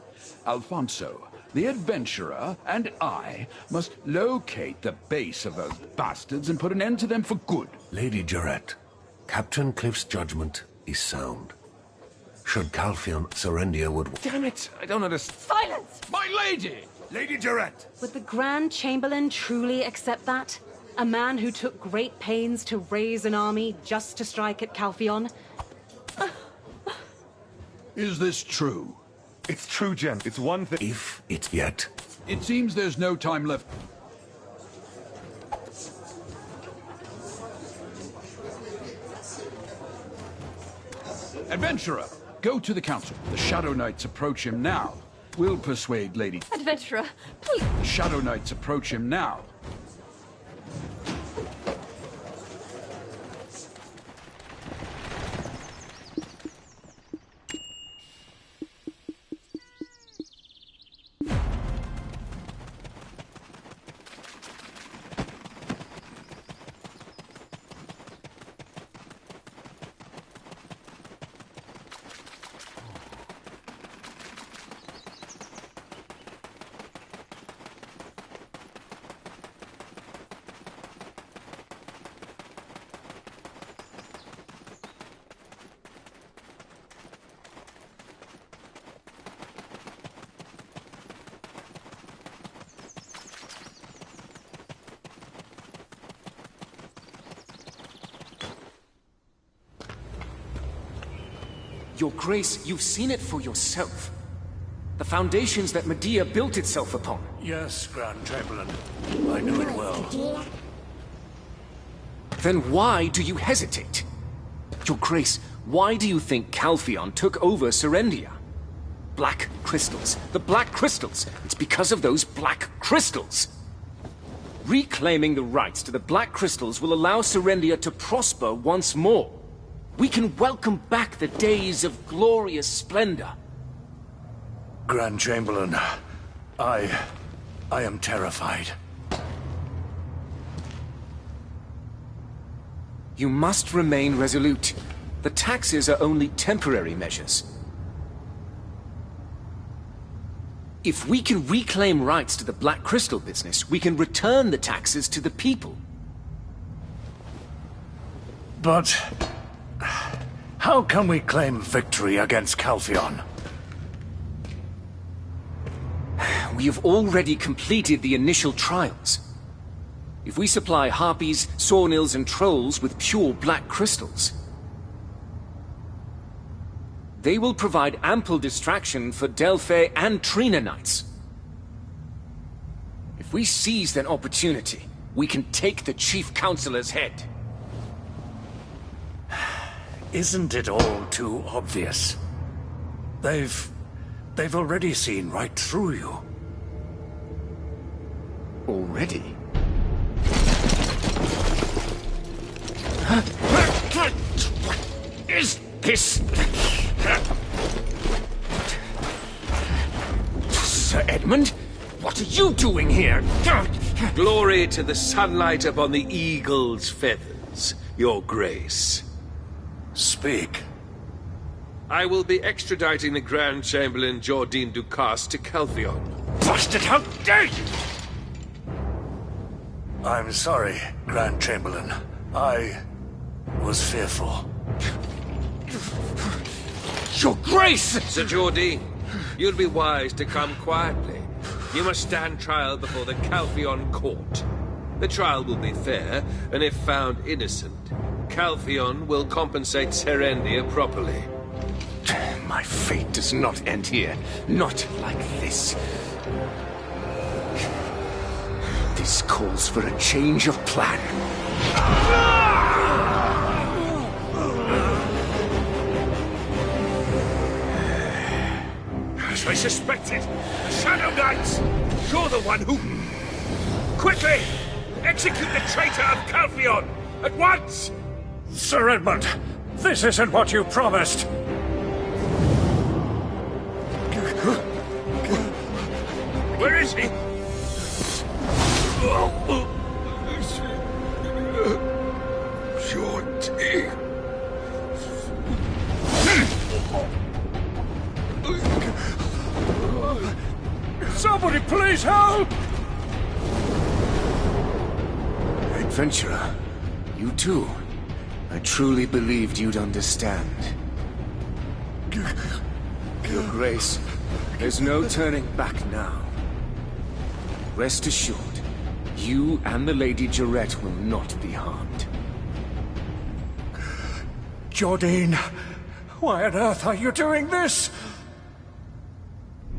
Alfonso, the adventurer, and I must locate the base of those bastards and put an end to them for good. Lady Jarrett, Captain Cliff's judgment is sound. Should Calphion Serendia would... Damn it! I don't understand. Silence! My lady! Lady Jarrett! Would the Grand Chamberlain truly accept that? A man who took great pains to raise an army just to strike at Calphion? Is this true? It's true, Jen. It's one thing... If it's yet. It seems there's no time left. Adventurer, go to the council. The Shadow Knights approach him now. We'll persuade Lady... Adventurer, please... The Shadow Knights approach him now. Your Grace, you've seen it for yourself. The foundations that Medea built itself upon. Yes, Grand Chamberlain. I know it well. Then why do you hesitate? Your Grace, why do you think Calphion took over Serendia? Black crystals. The black crystals. It's because of those black crystals. Reclaiming the rights to the black crystals will allow Serendia to prosper once more. We can welcome back the days of glorious splendor. Grand Chamberlain, I am terrified. You must remain resolute. The taxes are only temporary measures. If we can reclaim rights to the Black Crystal business, we can return the taxes to the people. But... how can we claim victory against Calphion? We have already completed the initial trials. If we supply harpies, sawnills, and trolls with pure black crystals, They will provide ample distraction for Delphi and Trina Knights. If we seize an opportunity, we can take the Chief Counselor's head. Isn't it all too obvious? They've already seen right through you. Already? What is this? Sir Edmund? What are you doing here? Glory to the sunlight upon the eagle's feathers, Your Grace. Speak. I will be extraditing the Grand Chamberlain Jordine Ducasse to Calphion. Bastard, how dare you! I'm sorry, Grand Chamberlain. I was fearful. Your Grace! Sir Jordine, you'd be wise to come quietly. You must stand trial before the Calphion court. The trial will be fair, and if found innocent, Calphion will compensate Serendia properly. My fate does not end here. Not like this. This calls for a change of plan. As I suspected, the Shadow Knights! You're the one who... Quickly! Execute the traitor of Calphion! At once! Sir Edmund, this isn't what you promised. Where is he? Jordine. Somebody please help! Adventurer, you too. I truly believed you'd understand. Your Grace, there's no turning back now. Rest assured, you and the Lady Jarette will not be harmed. Jordine, why on earth are you doing this?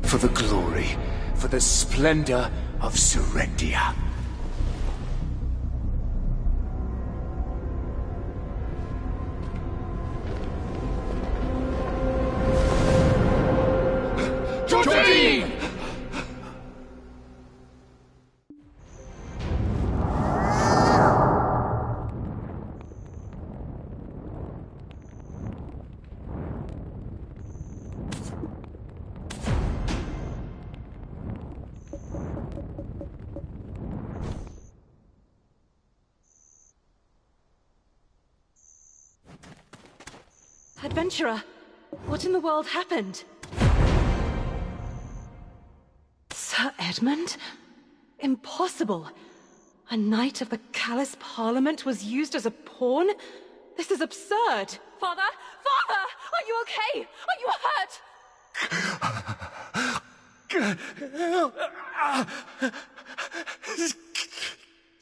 For the glory, for the splendor of Serendia. Jordine! Adventurer, what in the world happened? Sir Edmund? Impossible. A knight of the Callous Parliament was used as a pawn? This is absurd. Father? Father! Are you okay? Are you hurt?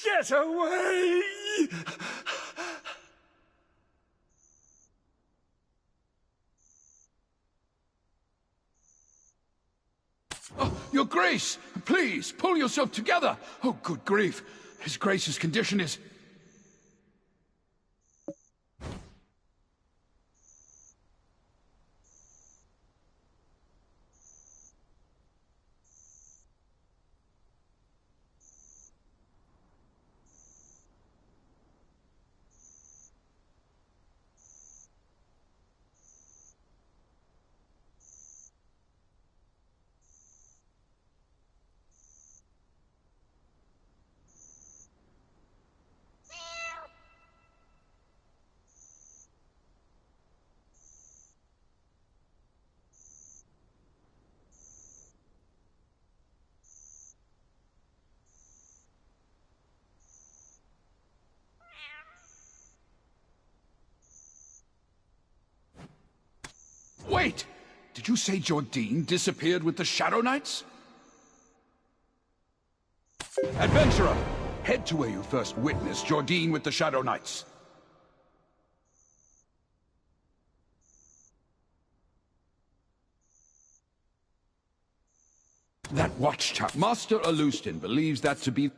Get away! Oh, Your Grace! Please, pull yourself together! Oh, good grief. His Grace's condition is... Wait! Did you say Jordine disappeared with the Shadow Knights? Adventurer, head to where you first witnessed Jordine with the Shadow Knights. That watchtower. Master Alustin believes that to be...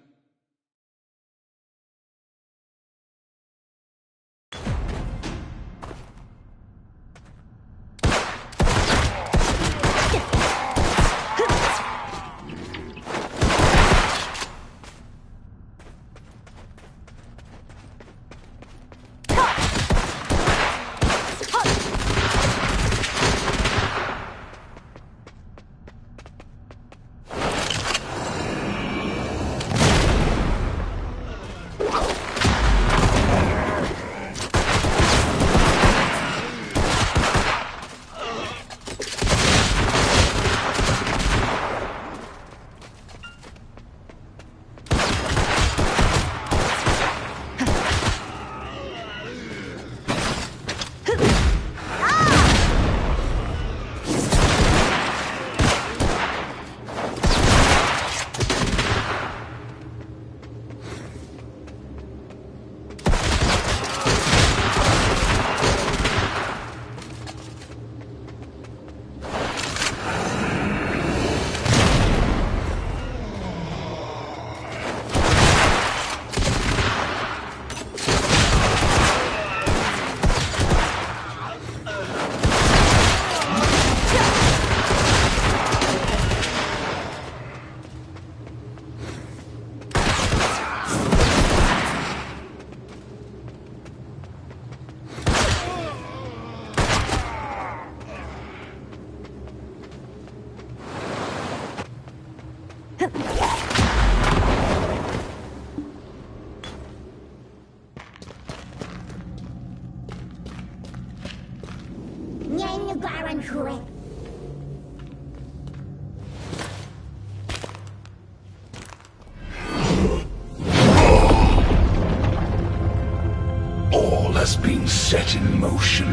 All has been set in motion.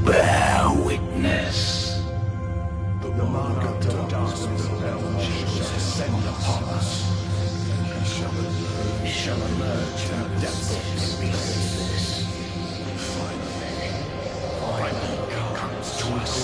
Bear witness. The mark of darkness shall descend upon us. We shall emerge from the depths of space. Finally comes to us.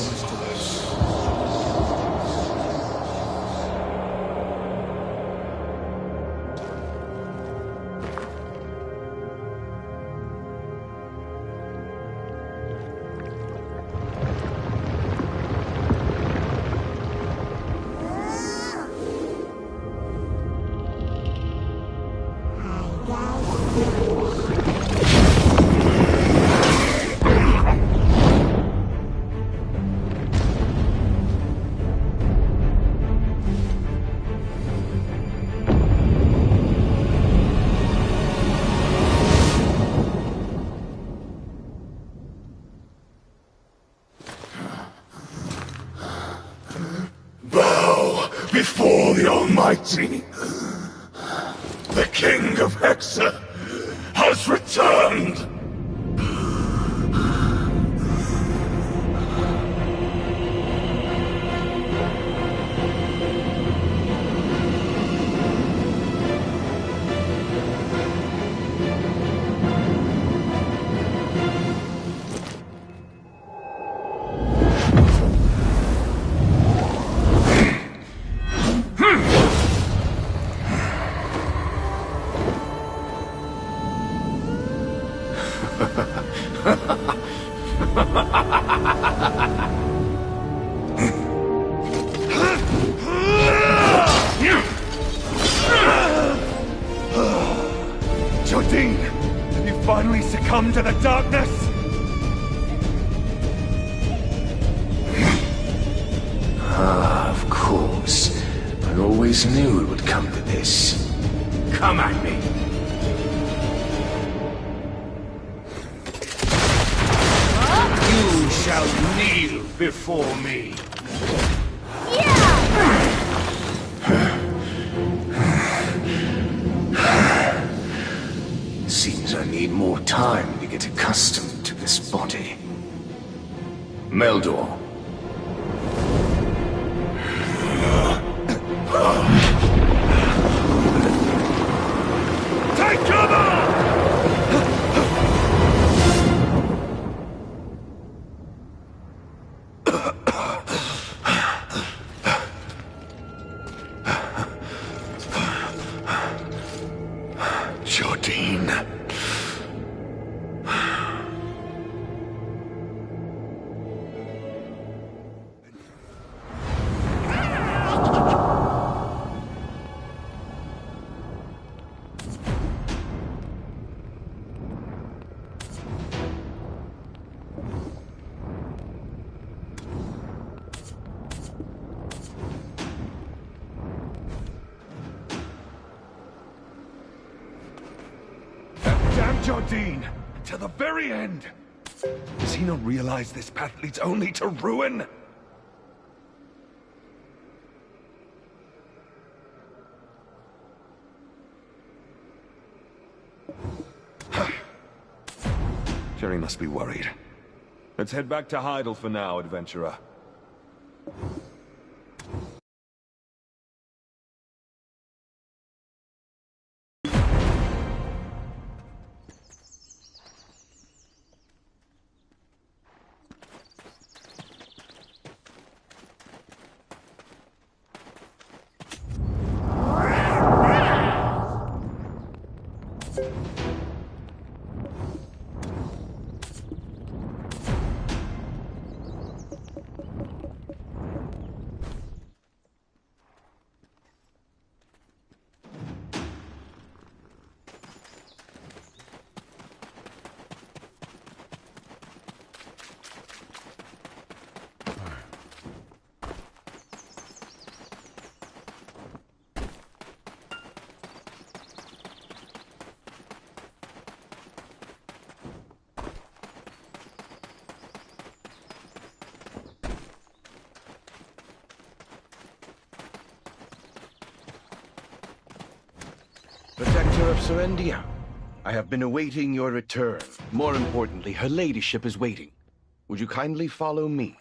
Before the Almighty, the King of Hexa has returned! Jodine, have you finally succumbed to the darkness? Ah, of course. I always knew it would come to this. Come at me. You shall kneel before me. Seems I need more time to get accustomed to this body. Meldor. Take cover! Jardine, to the very end. Does he not realize this path leads only to ruin? Jerry must be worried. Let's head back to Heidel for now, adventurer. Protector of Serendia, I have been awaiting your return. More importantly, her ladyship is waiting. Would you kindly follow me?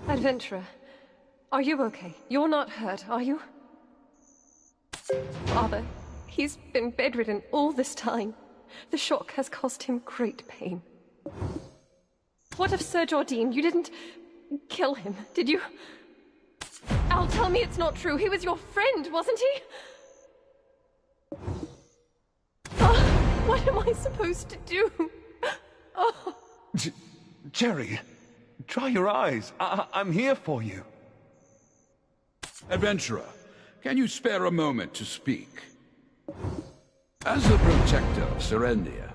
Adventurer, are you okay? You're not hurt, are you? Father, he's been bedridden all this time. The shock has caused him great pain. What of Sir Jardine? You didn't kill him, did you? Al, tell me it's not true. He was your friend, wasn't he? Oh, what am I supposed to do? Oh. Jerry, dry your eyes. I'm here for you. Adventurer, can you spare a moment to speak? As the protector of Serendia,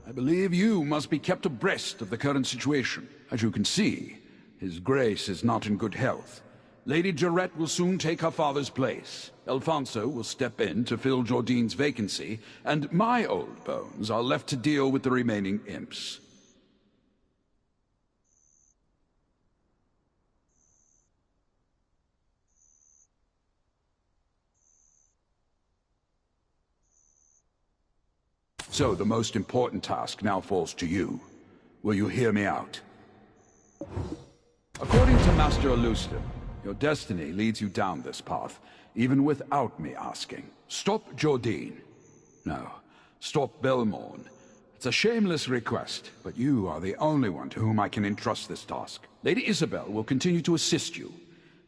I believe you must be kept abreast of the current situation. As you can see, His Grace is not in good health. Lady Jarette will soon take her father's place. Alfonso will step in to fill Jardine's vacancy, and my old bones are left to deal with the remaining imps. So the most important task now falls to you. Will you hear me out? According to Master Elustin, your destiny leads you down this path, even without me asking. Stop Jardine. No, stop Belmorn. It's a shameless request, but you are the only one to whom I can entrust this task. Lady Isabel will continue to assist you.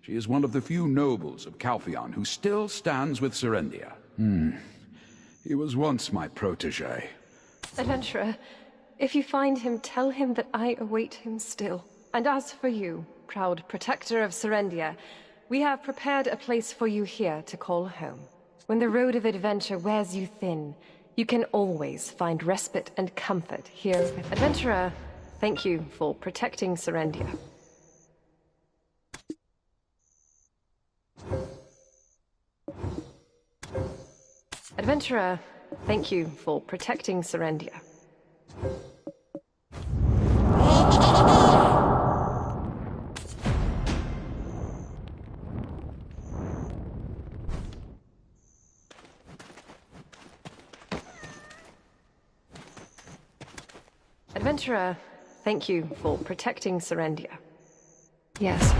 She is one of the few nobles of Calpheon who still stands with Serendia. He was once my protege. Adventurer, if you find him, tell him that I await him still. And as for you, proud protector of Serendia, we have prepared a place for you here to call home. When the road of adventure wears you thin, you can always find respite and comfort here with Adventurer. Thank you for protecting Serendia. Adventurer, thank you for protecting Serendia. Adventurer, thank you for protecting Serendia. Yes.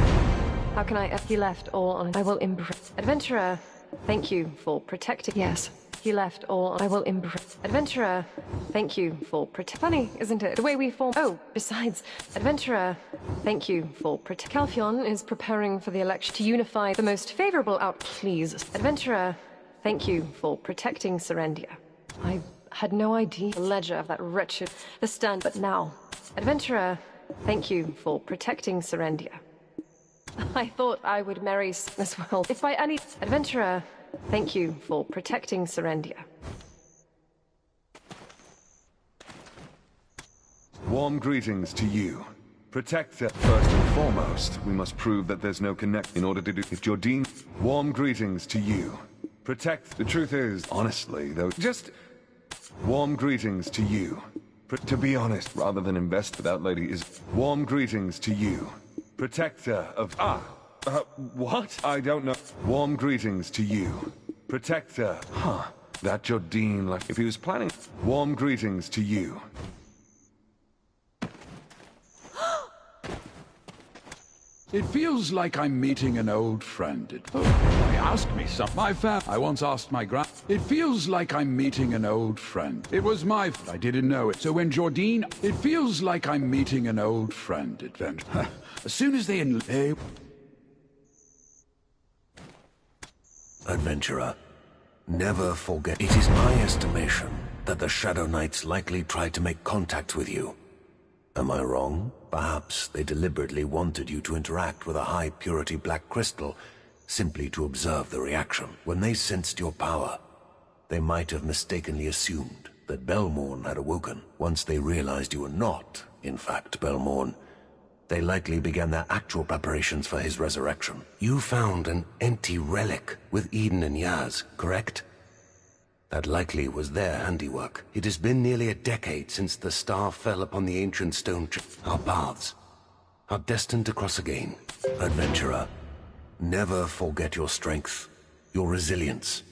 How can I... He left all on... I will embrace... Adventurer, thank you for protecting... Yes. He left all. I will embrace. Adventurer, thank you for Funny, isn't it? The way we form. Oh, besides, Adventurer, thank you for Calphion is preparing for the election to unify the most favorable out. Please, Adventurer, thank you for protecting Serendia. I had no idea the ledger of that wretched the stand, but now, Adventurer, thank you for protecting Serendia. I thought I would marry as well. If by any Adventurer, thank you for protecting Serendia. Warm greetings to you. Protector, first and foremost, we must prove that there's no connect in order to do if Jordine. Warm greetings to you. Protect. The truth is, honestly, though, just warm greetings to you. To be honest, rather than invest with that lady is warm greetings to you. Protector of what? I don't know. Warm greetings to you. Protector. That Jordine, like if he was planning. Warm greetings to you. It feels like I'm meeting an old friend. They asked me something. I once asked my It feels like I'm meeting an old friend. It was my I didn't know it. So when Jordine... It feels like I'm meeting an old friend, Adventure. As soon as they... Adventurer, never forget. It is my estimation that the Shadow Knights likely tried to make contact with you. Am I wrong? Perhaps they deliberately wanted you to interact with a high-purity black crystal, simply to observe the reaction. When they sensed your power, they might have mistakenly assumed that Belmorn had awoken. Once they realized you were not, in fact, Belmorn, they likely began their actual preparations for his resurrection. You found an empty relic with Eden and Yaz, correct? That likely was their handiwork. It has been nearly a decade since the star fell upon the ancient stone tree. Our paths are destined to cross again. Adventurer, never forget your strength, your resilience.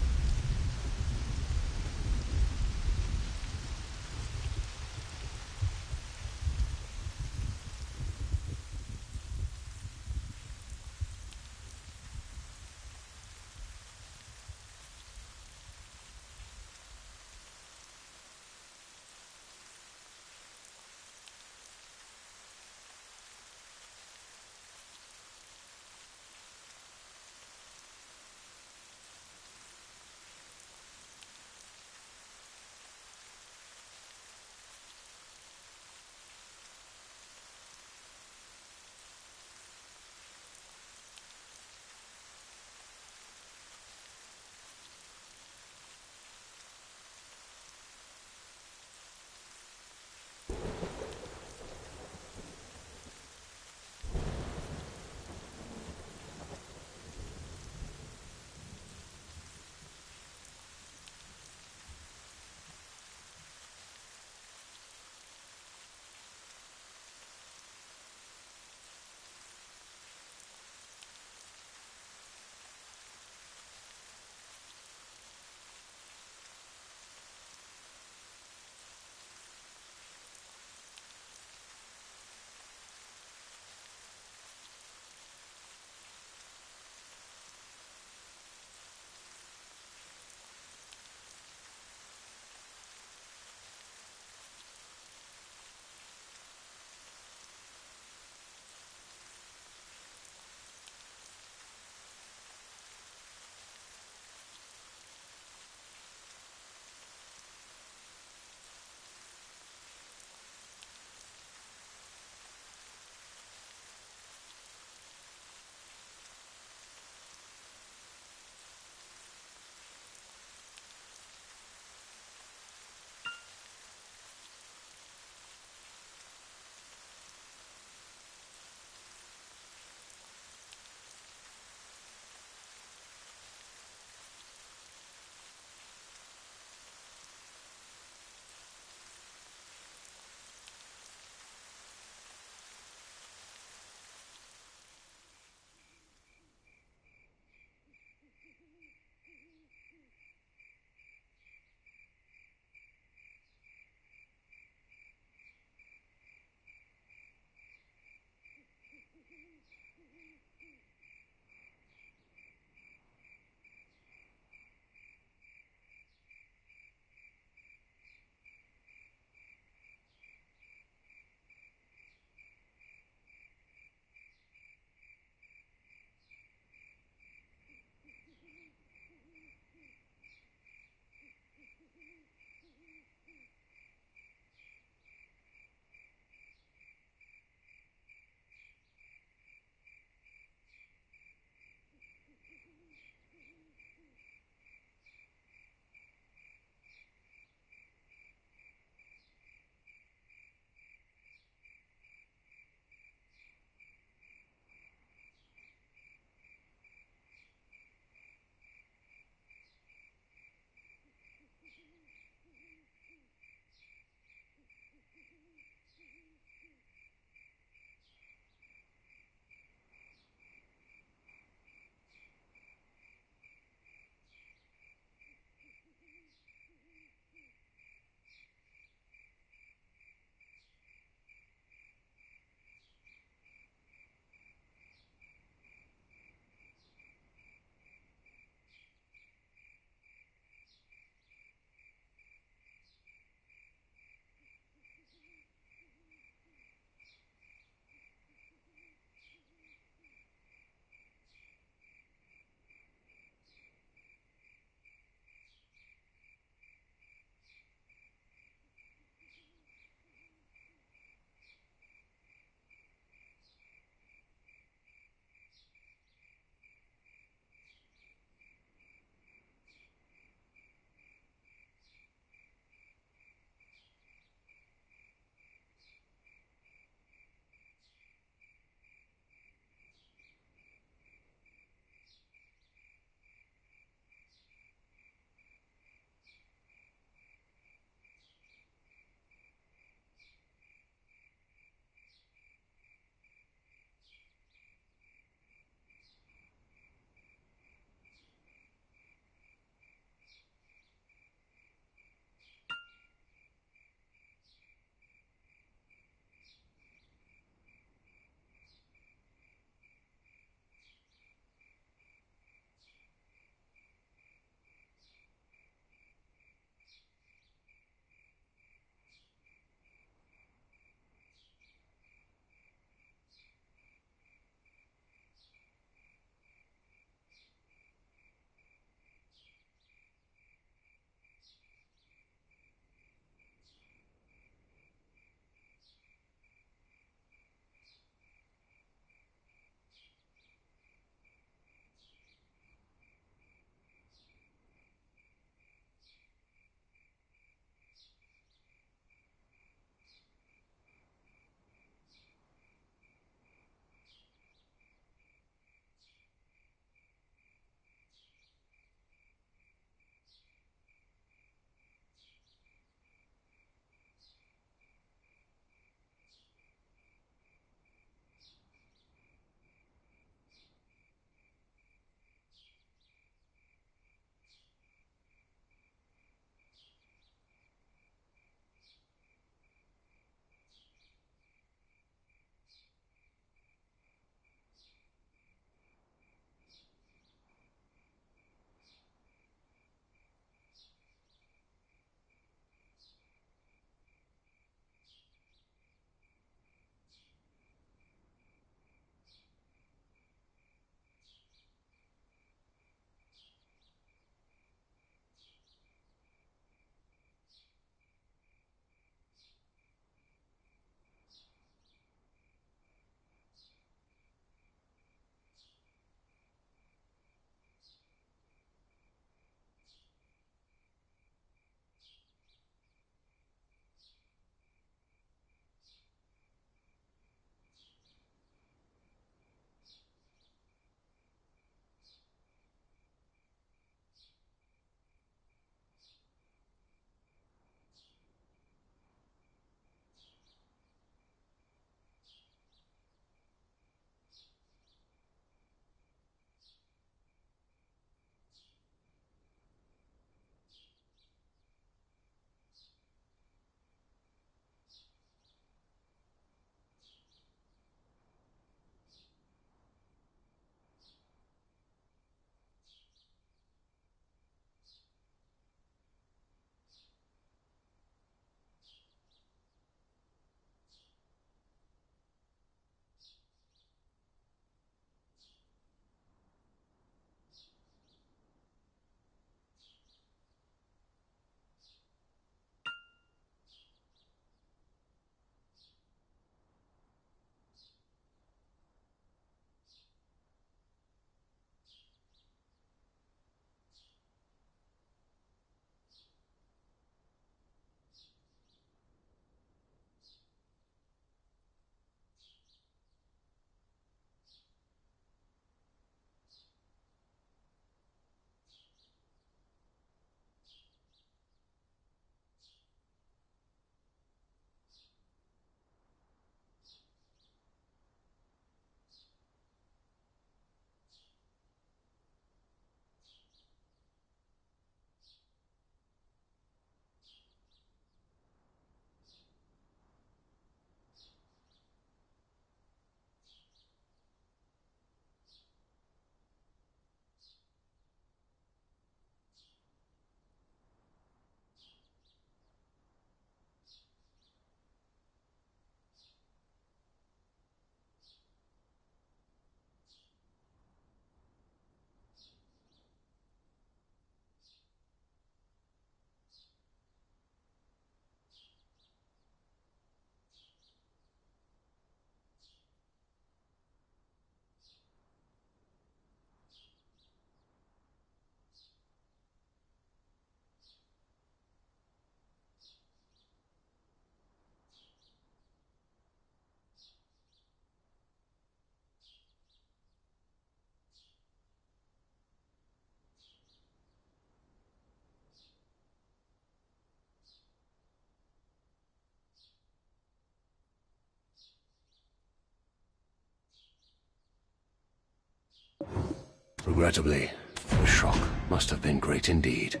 Regrettably, the shock must have been great indeed.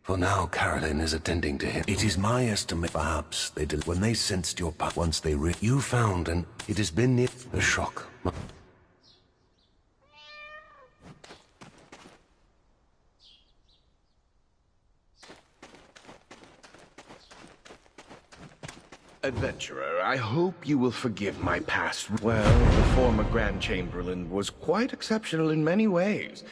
For now, Carolyn is attending to him. It is my estimate, perhaps, when they sensed your power, once they you found, and it has been near the shock. Adventurer, I hope you will forgive my past. Well, the former Grand Chamberlain was quite exceptional in many ways.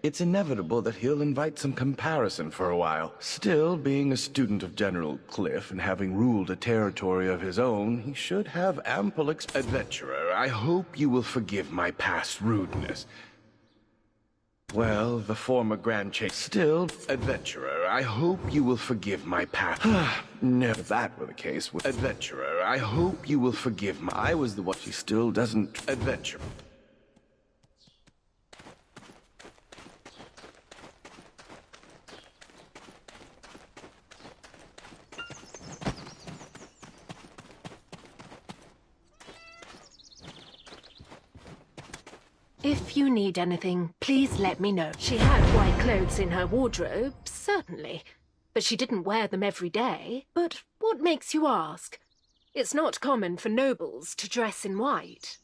It's inevitable that he'll invite some comparison for a while. Still, being a student of General Cliff and having ruled a territory of his own, he should have ample Adventurer, I hope you will forgive my past rudeness. Well, the former Grand Chamberlain... Still, Adventurer, I hope you will forgive my past... No, if that were the case... Adventurer, I hope you will forgive my... I was the one she still doesn't... Adventurer. If you need anything, please let me know. She had white clothes in her wardrobe, certainly. But she didn't wear them every day. But what makes you ask? It's not common for nobles to dress in white.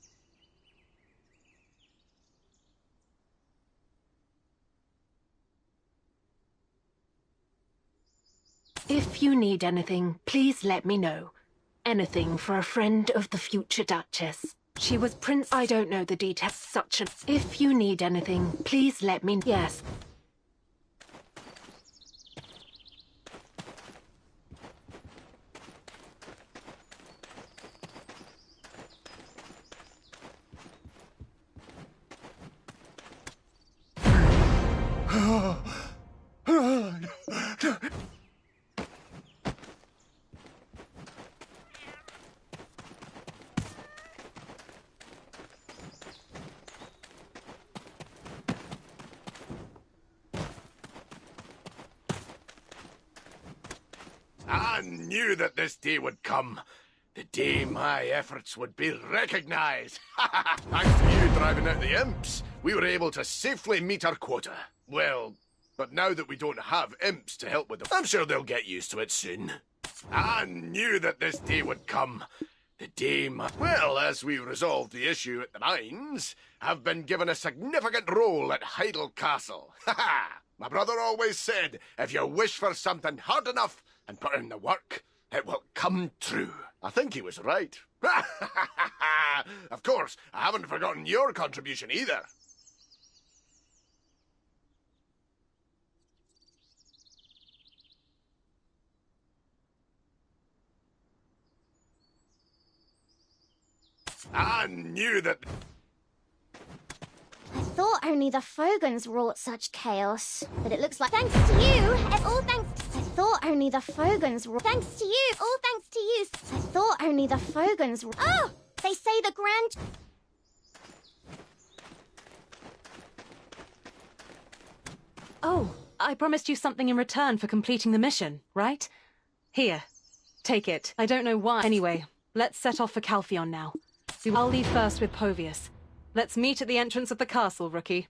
If you need anything, please let me know. Anything for a friend of the future Duchess. She was Prince... I don't know the details. Such an... If you need anything, please let me... Yes. I knew that this day would come. The day my efforts would be recognized. Thanks to you driving out the imps, we were able to safely meet our quota. Well, but now that we don't have imps to help with them, I'm sure they'll get used to it soon. I knew that this day would come. The day my... Well, as we resolved the issue at the mines, I've been given a significant role at Heidel Castle. My brother always said, if you wish for something hard enough and put in the work, it will come true. I think he was right. Of course, I haven't forgotten your contribution either. I knew that... I thought only the Fogans wrought such chaos, but it looks like thanks to you, and all thanks to... I thought only the Fogans wrought... Thanks to you, all thanks to you. I thought only the Fogans... Oh! They say the Grand... Oh, I promised you something in return for completing the mission, right? Here, take it. I don't know why. Anyway, let's set off for Calpheon now. I'll leave first with Povius. Let's meet at the entrance of the castle, rookie.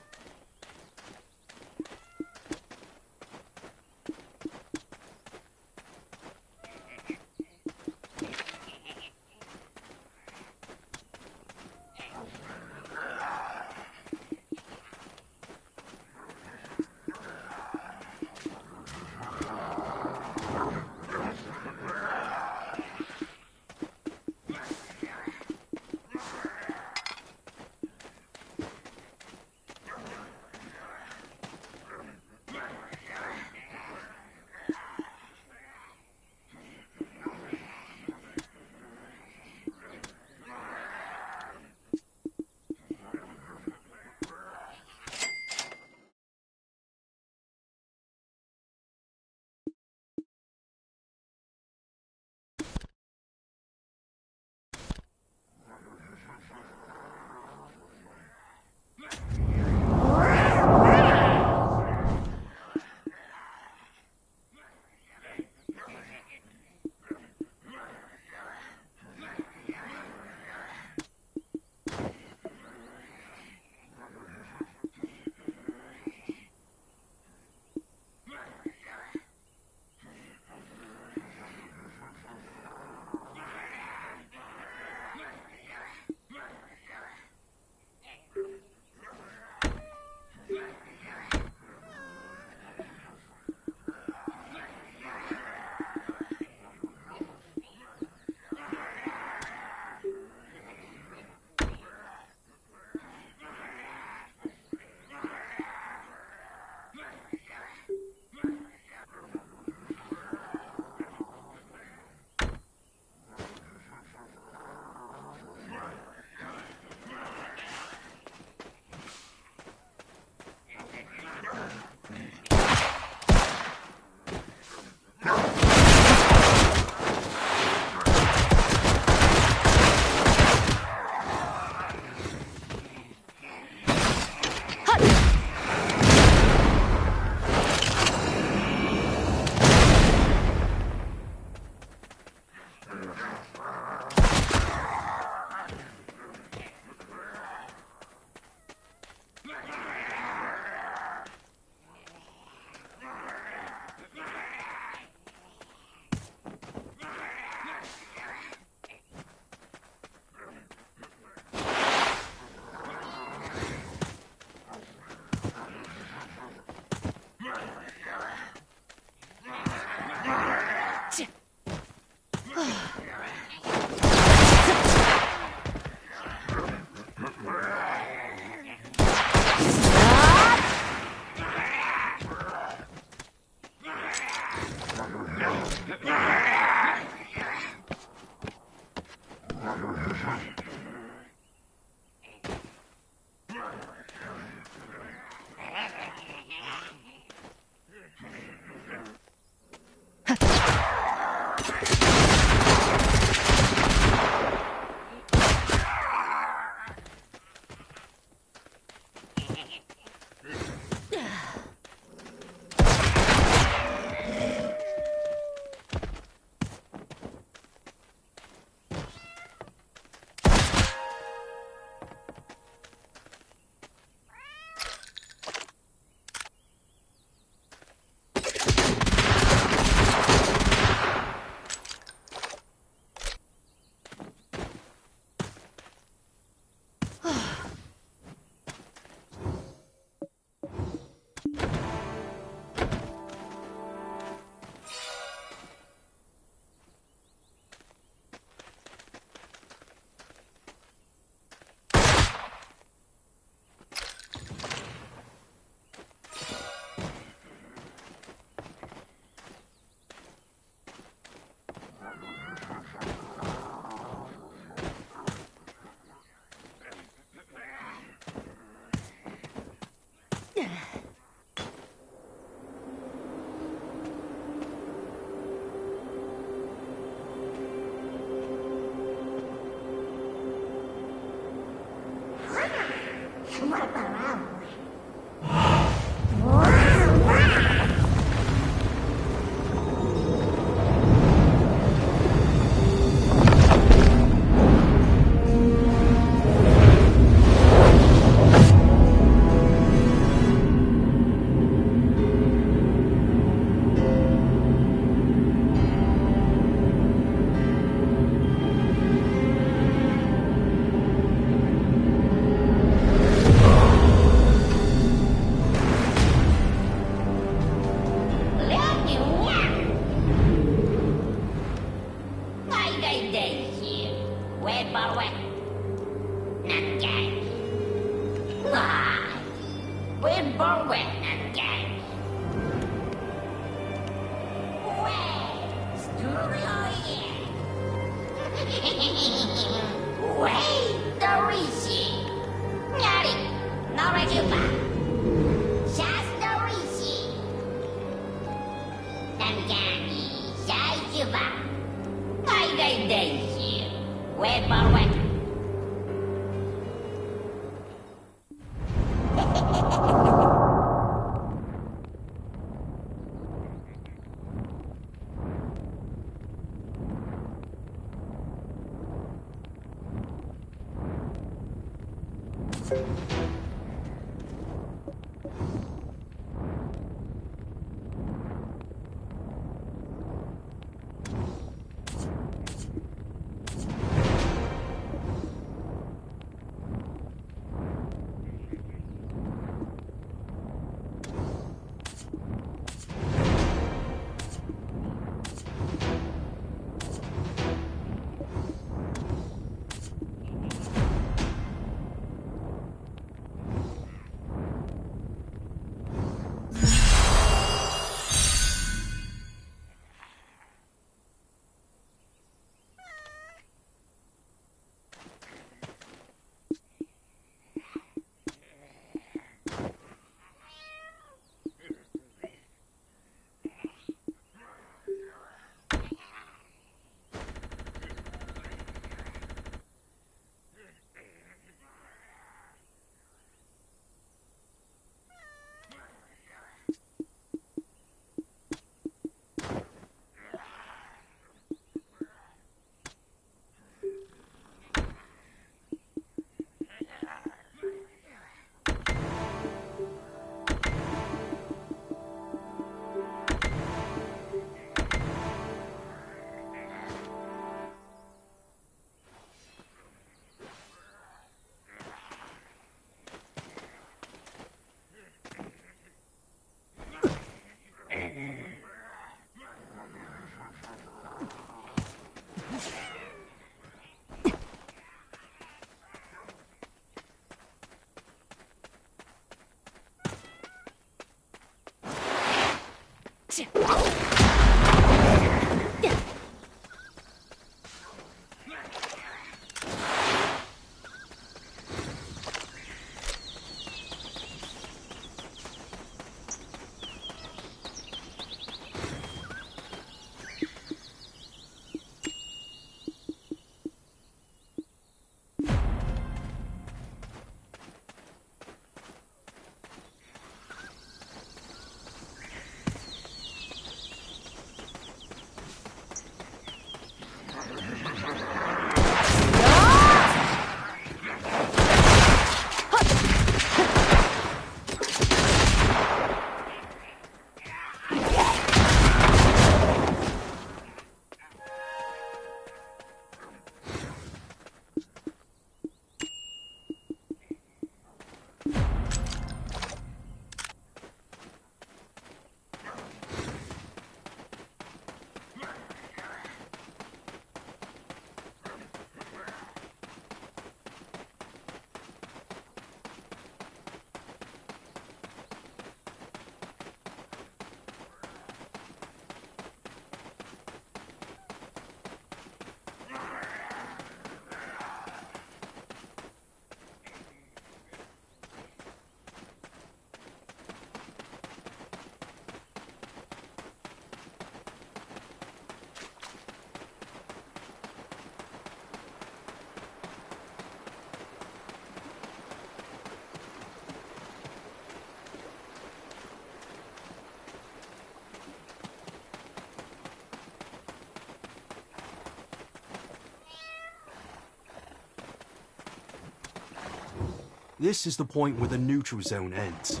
This is the point where the neutral zone ends.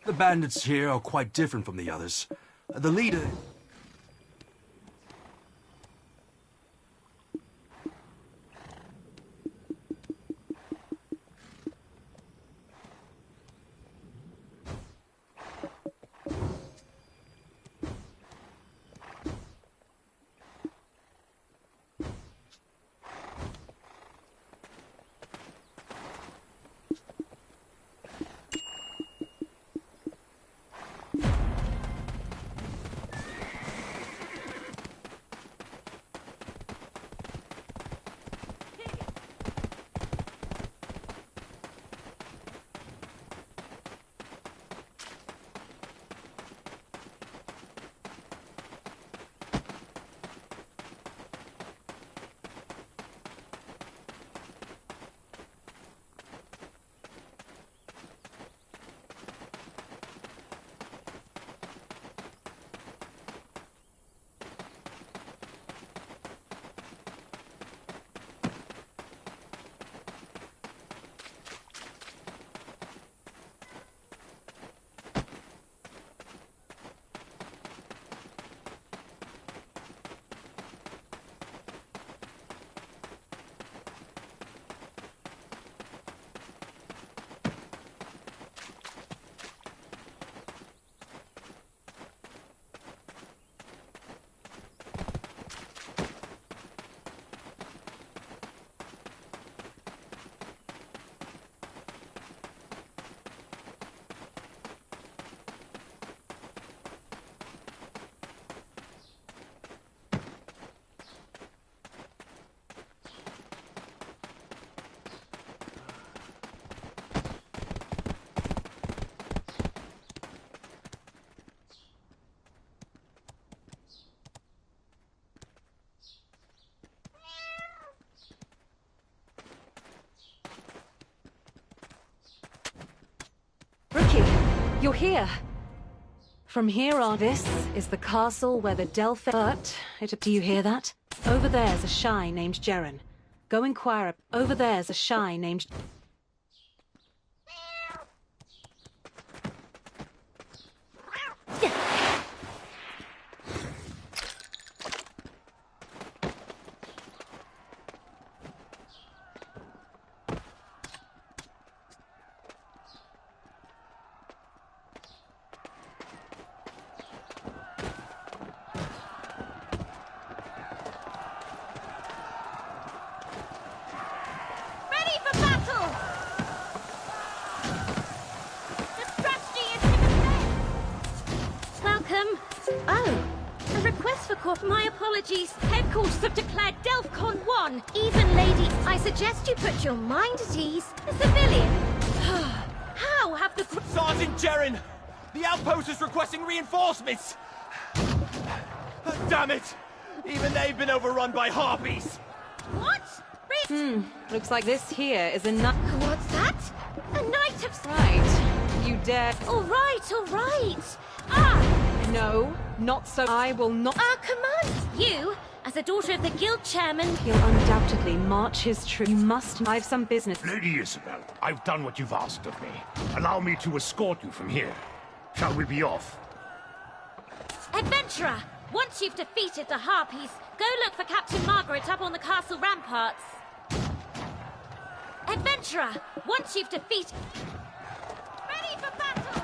The bandits here are quite different from the others. The leader... You're here. From here on, this is the castle where the Delphi... But, do you hear that? Over there's a shy named Jeren. Go inquire. Over there's a shy named... My apologies. Headquarters have declared Delphcon 1. Even Lady, I suggest you put your mind at ease. A civilian. How have the... Sergeant Jeren! The outpost is requesting reinforcements! Damn it! Even they've been overrun by harpies! What? Looks like this here is a knight. What's that? A knight of... Right. You dare... All right, all right. Ah! No, not so. I will not... Command! You, as a daughter of the guild chairman... He'll undoubtedly march his troop. You must... I have some business. Lady Isabel, I've done what you've asked of me. Allow me to escort you from here. Shall we be off? Adventurer, once you've defeated the harpies, go look for Captain Margaret up on the castle ramparts. Adventurer, once you've defeated... Ready for battle!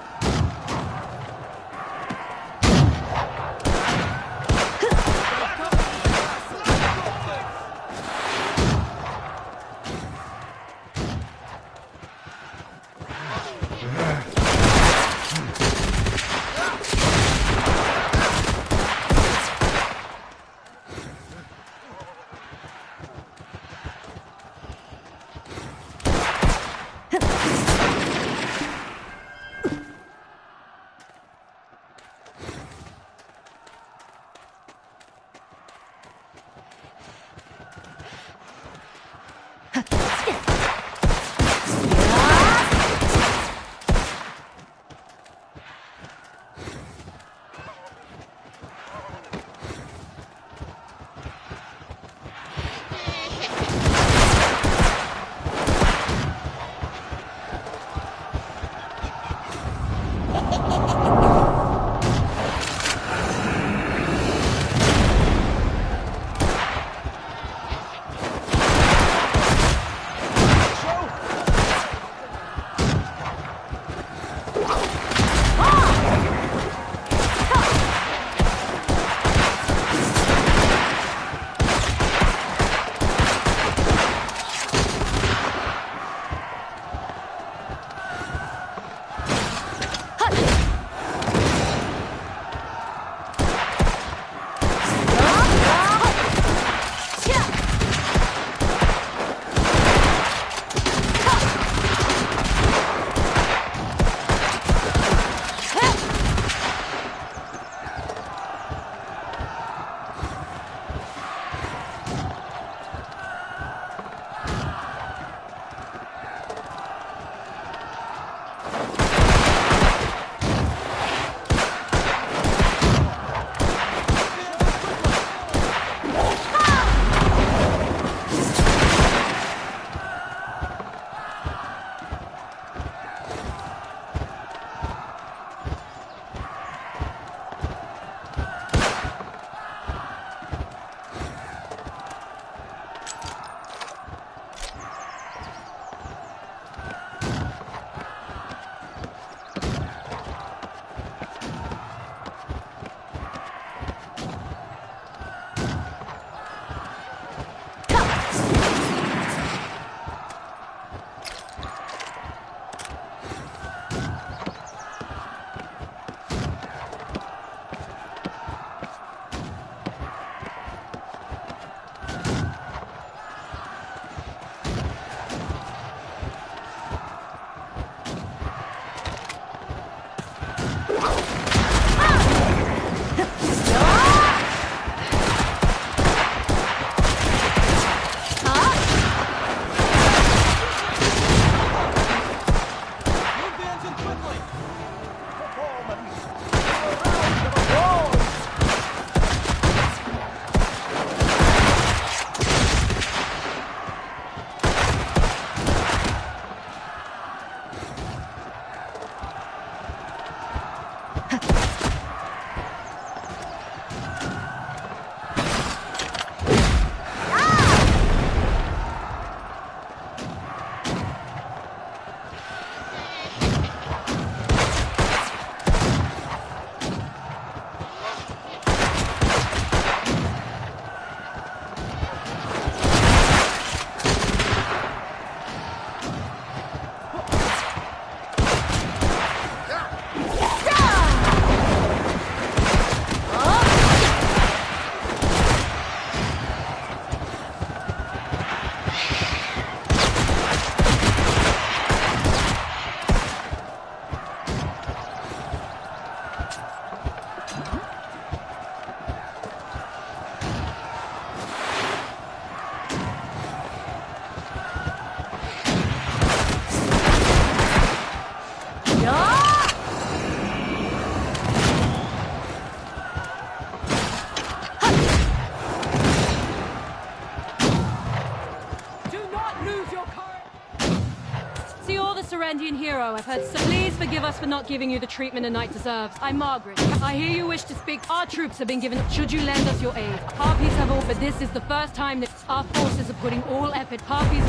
Serendian hero, I've heard so. Please forgive us for not giving you the treatment a knight deserves. I'm Margaret. I hear you wish to speak. Our troops have been given. Should you lend us your aid? Harpies have all, but this is the first time that our forces are putting all effort. Harpies,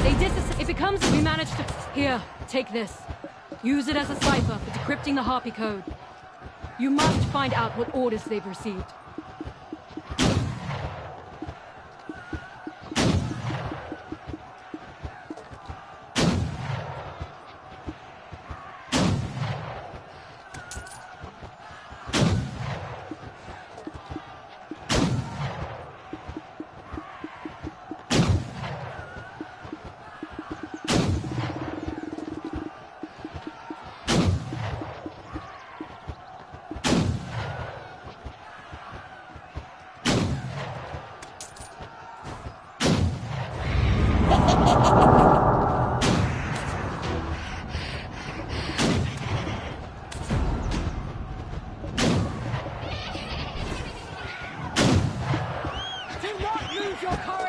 it becomes. We managed to. Here, take this. Use it as a cipher for decrypting the Harpy code. You must find out what orders they've received. Do not lose your courage!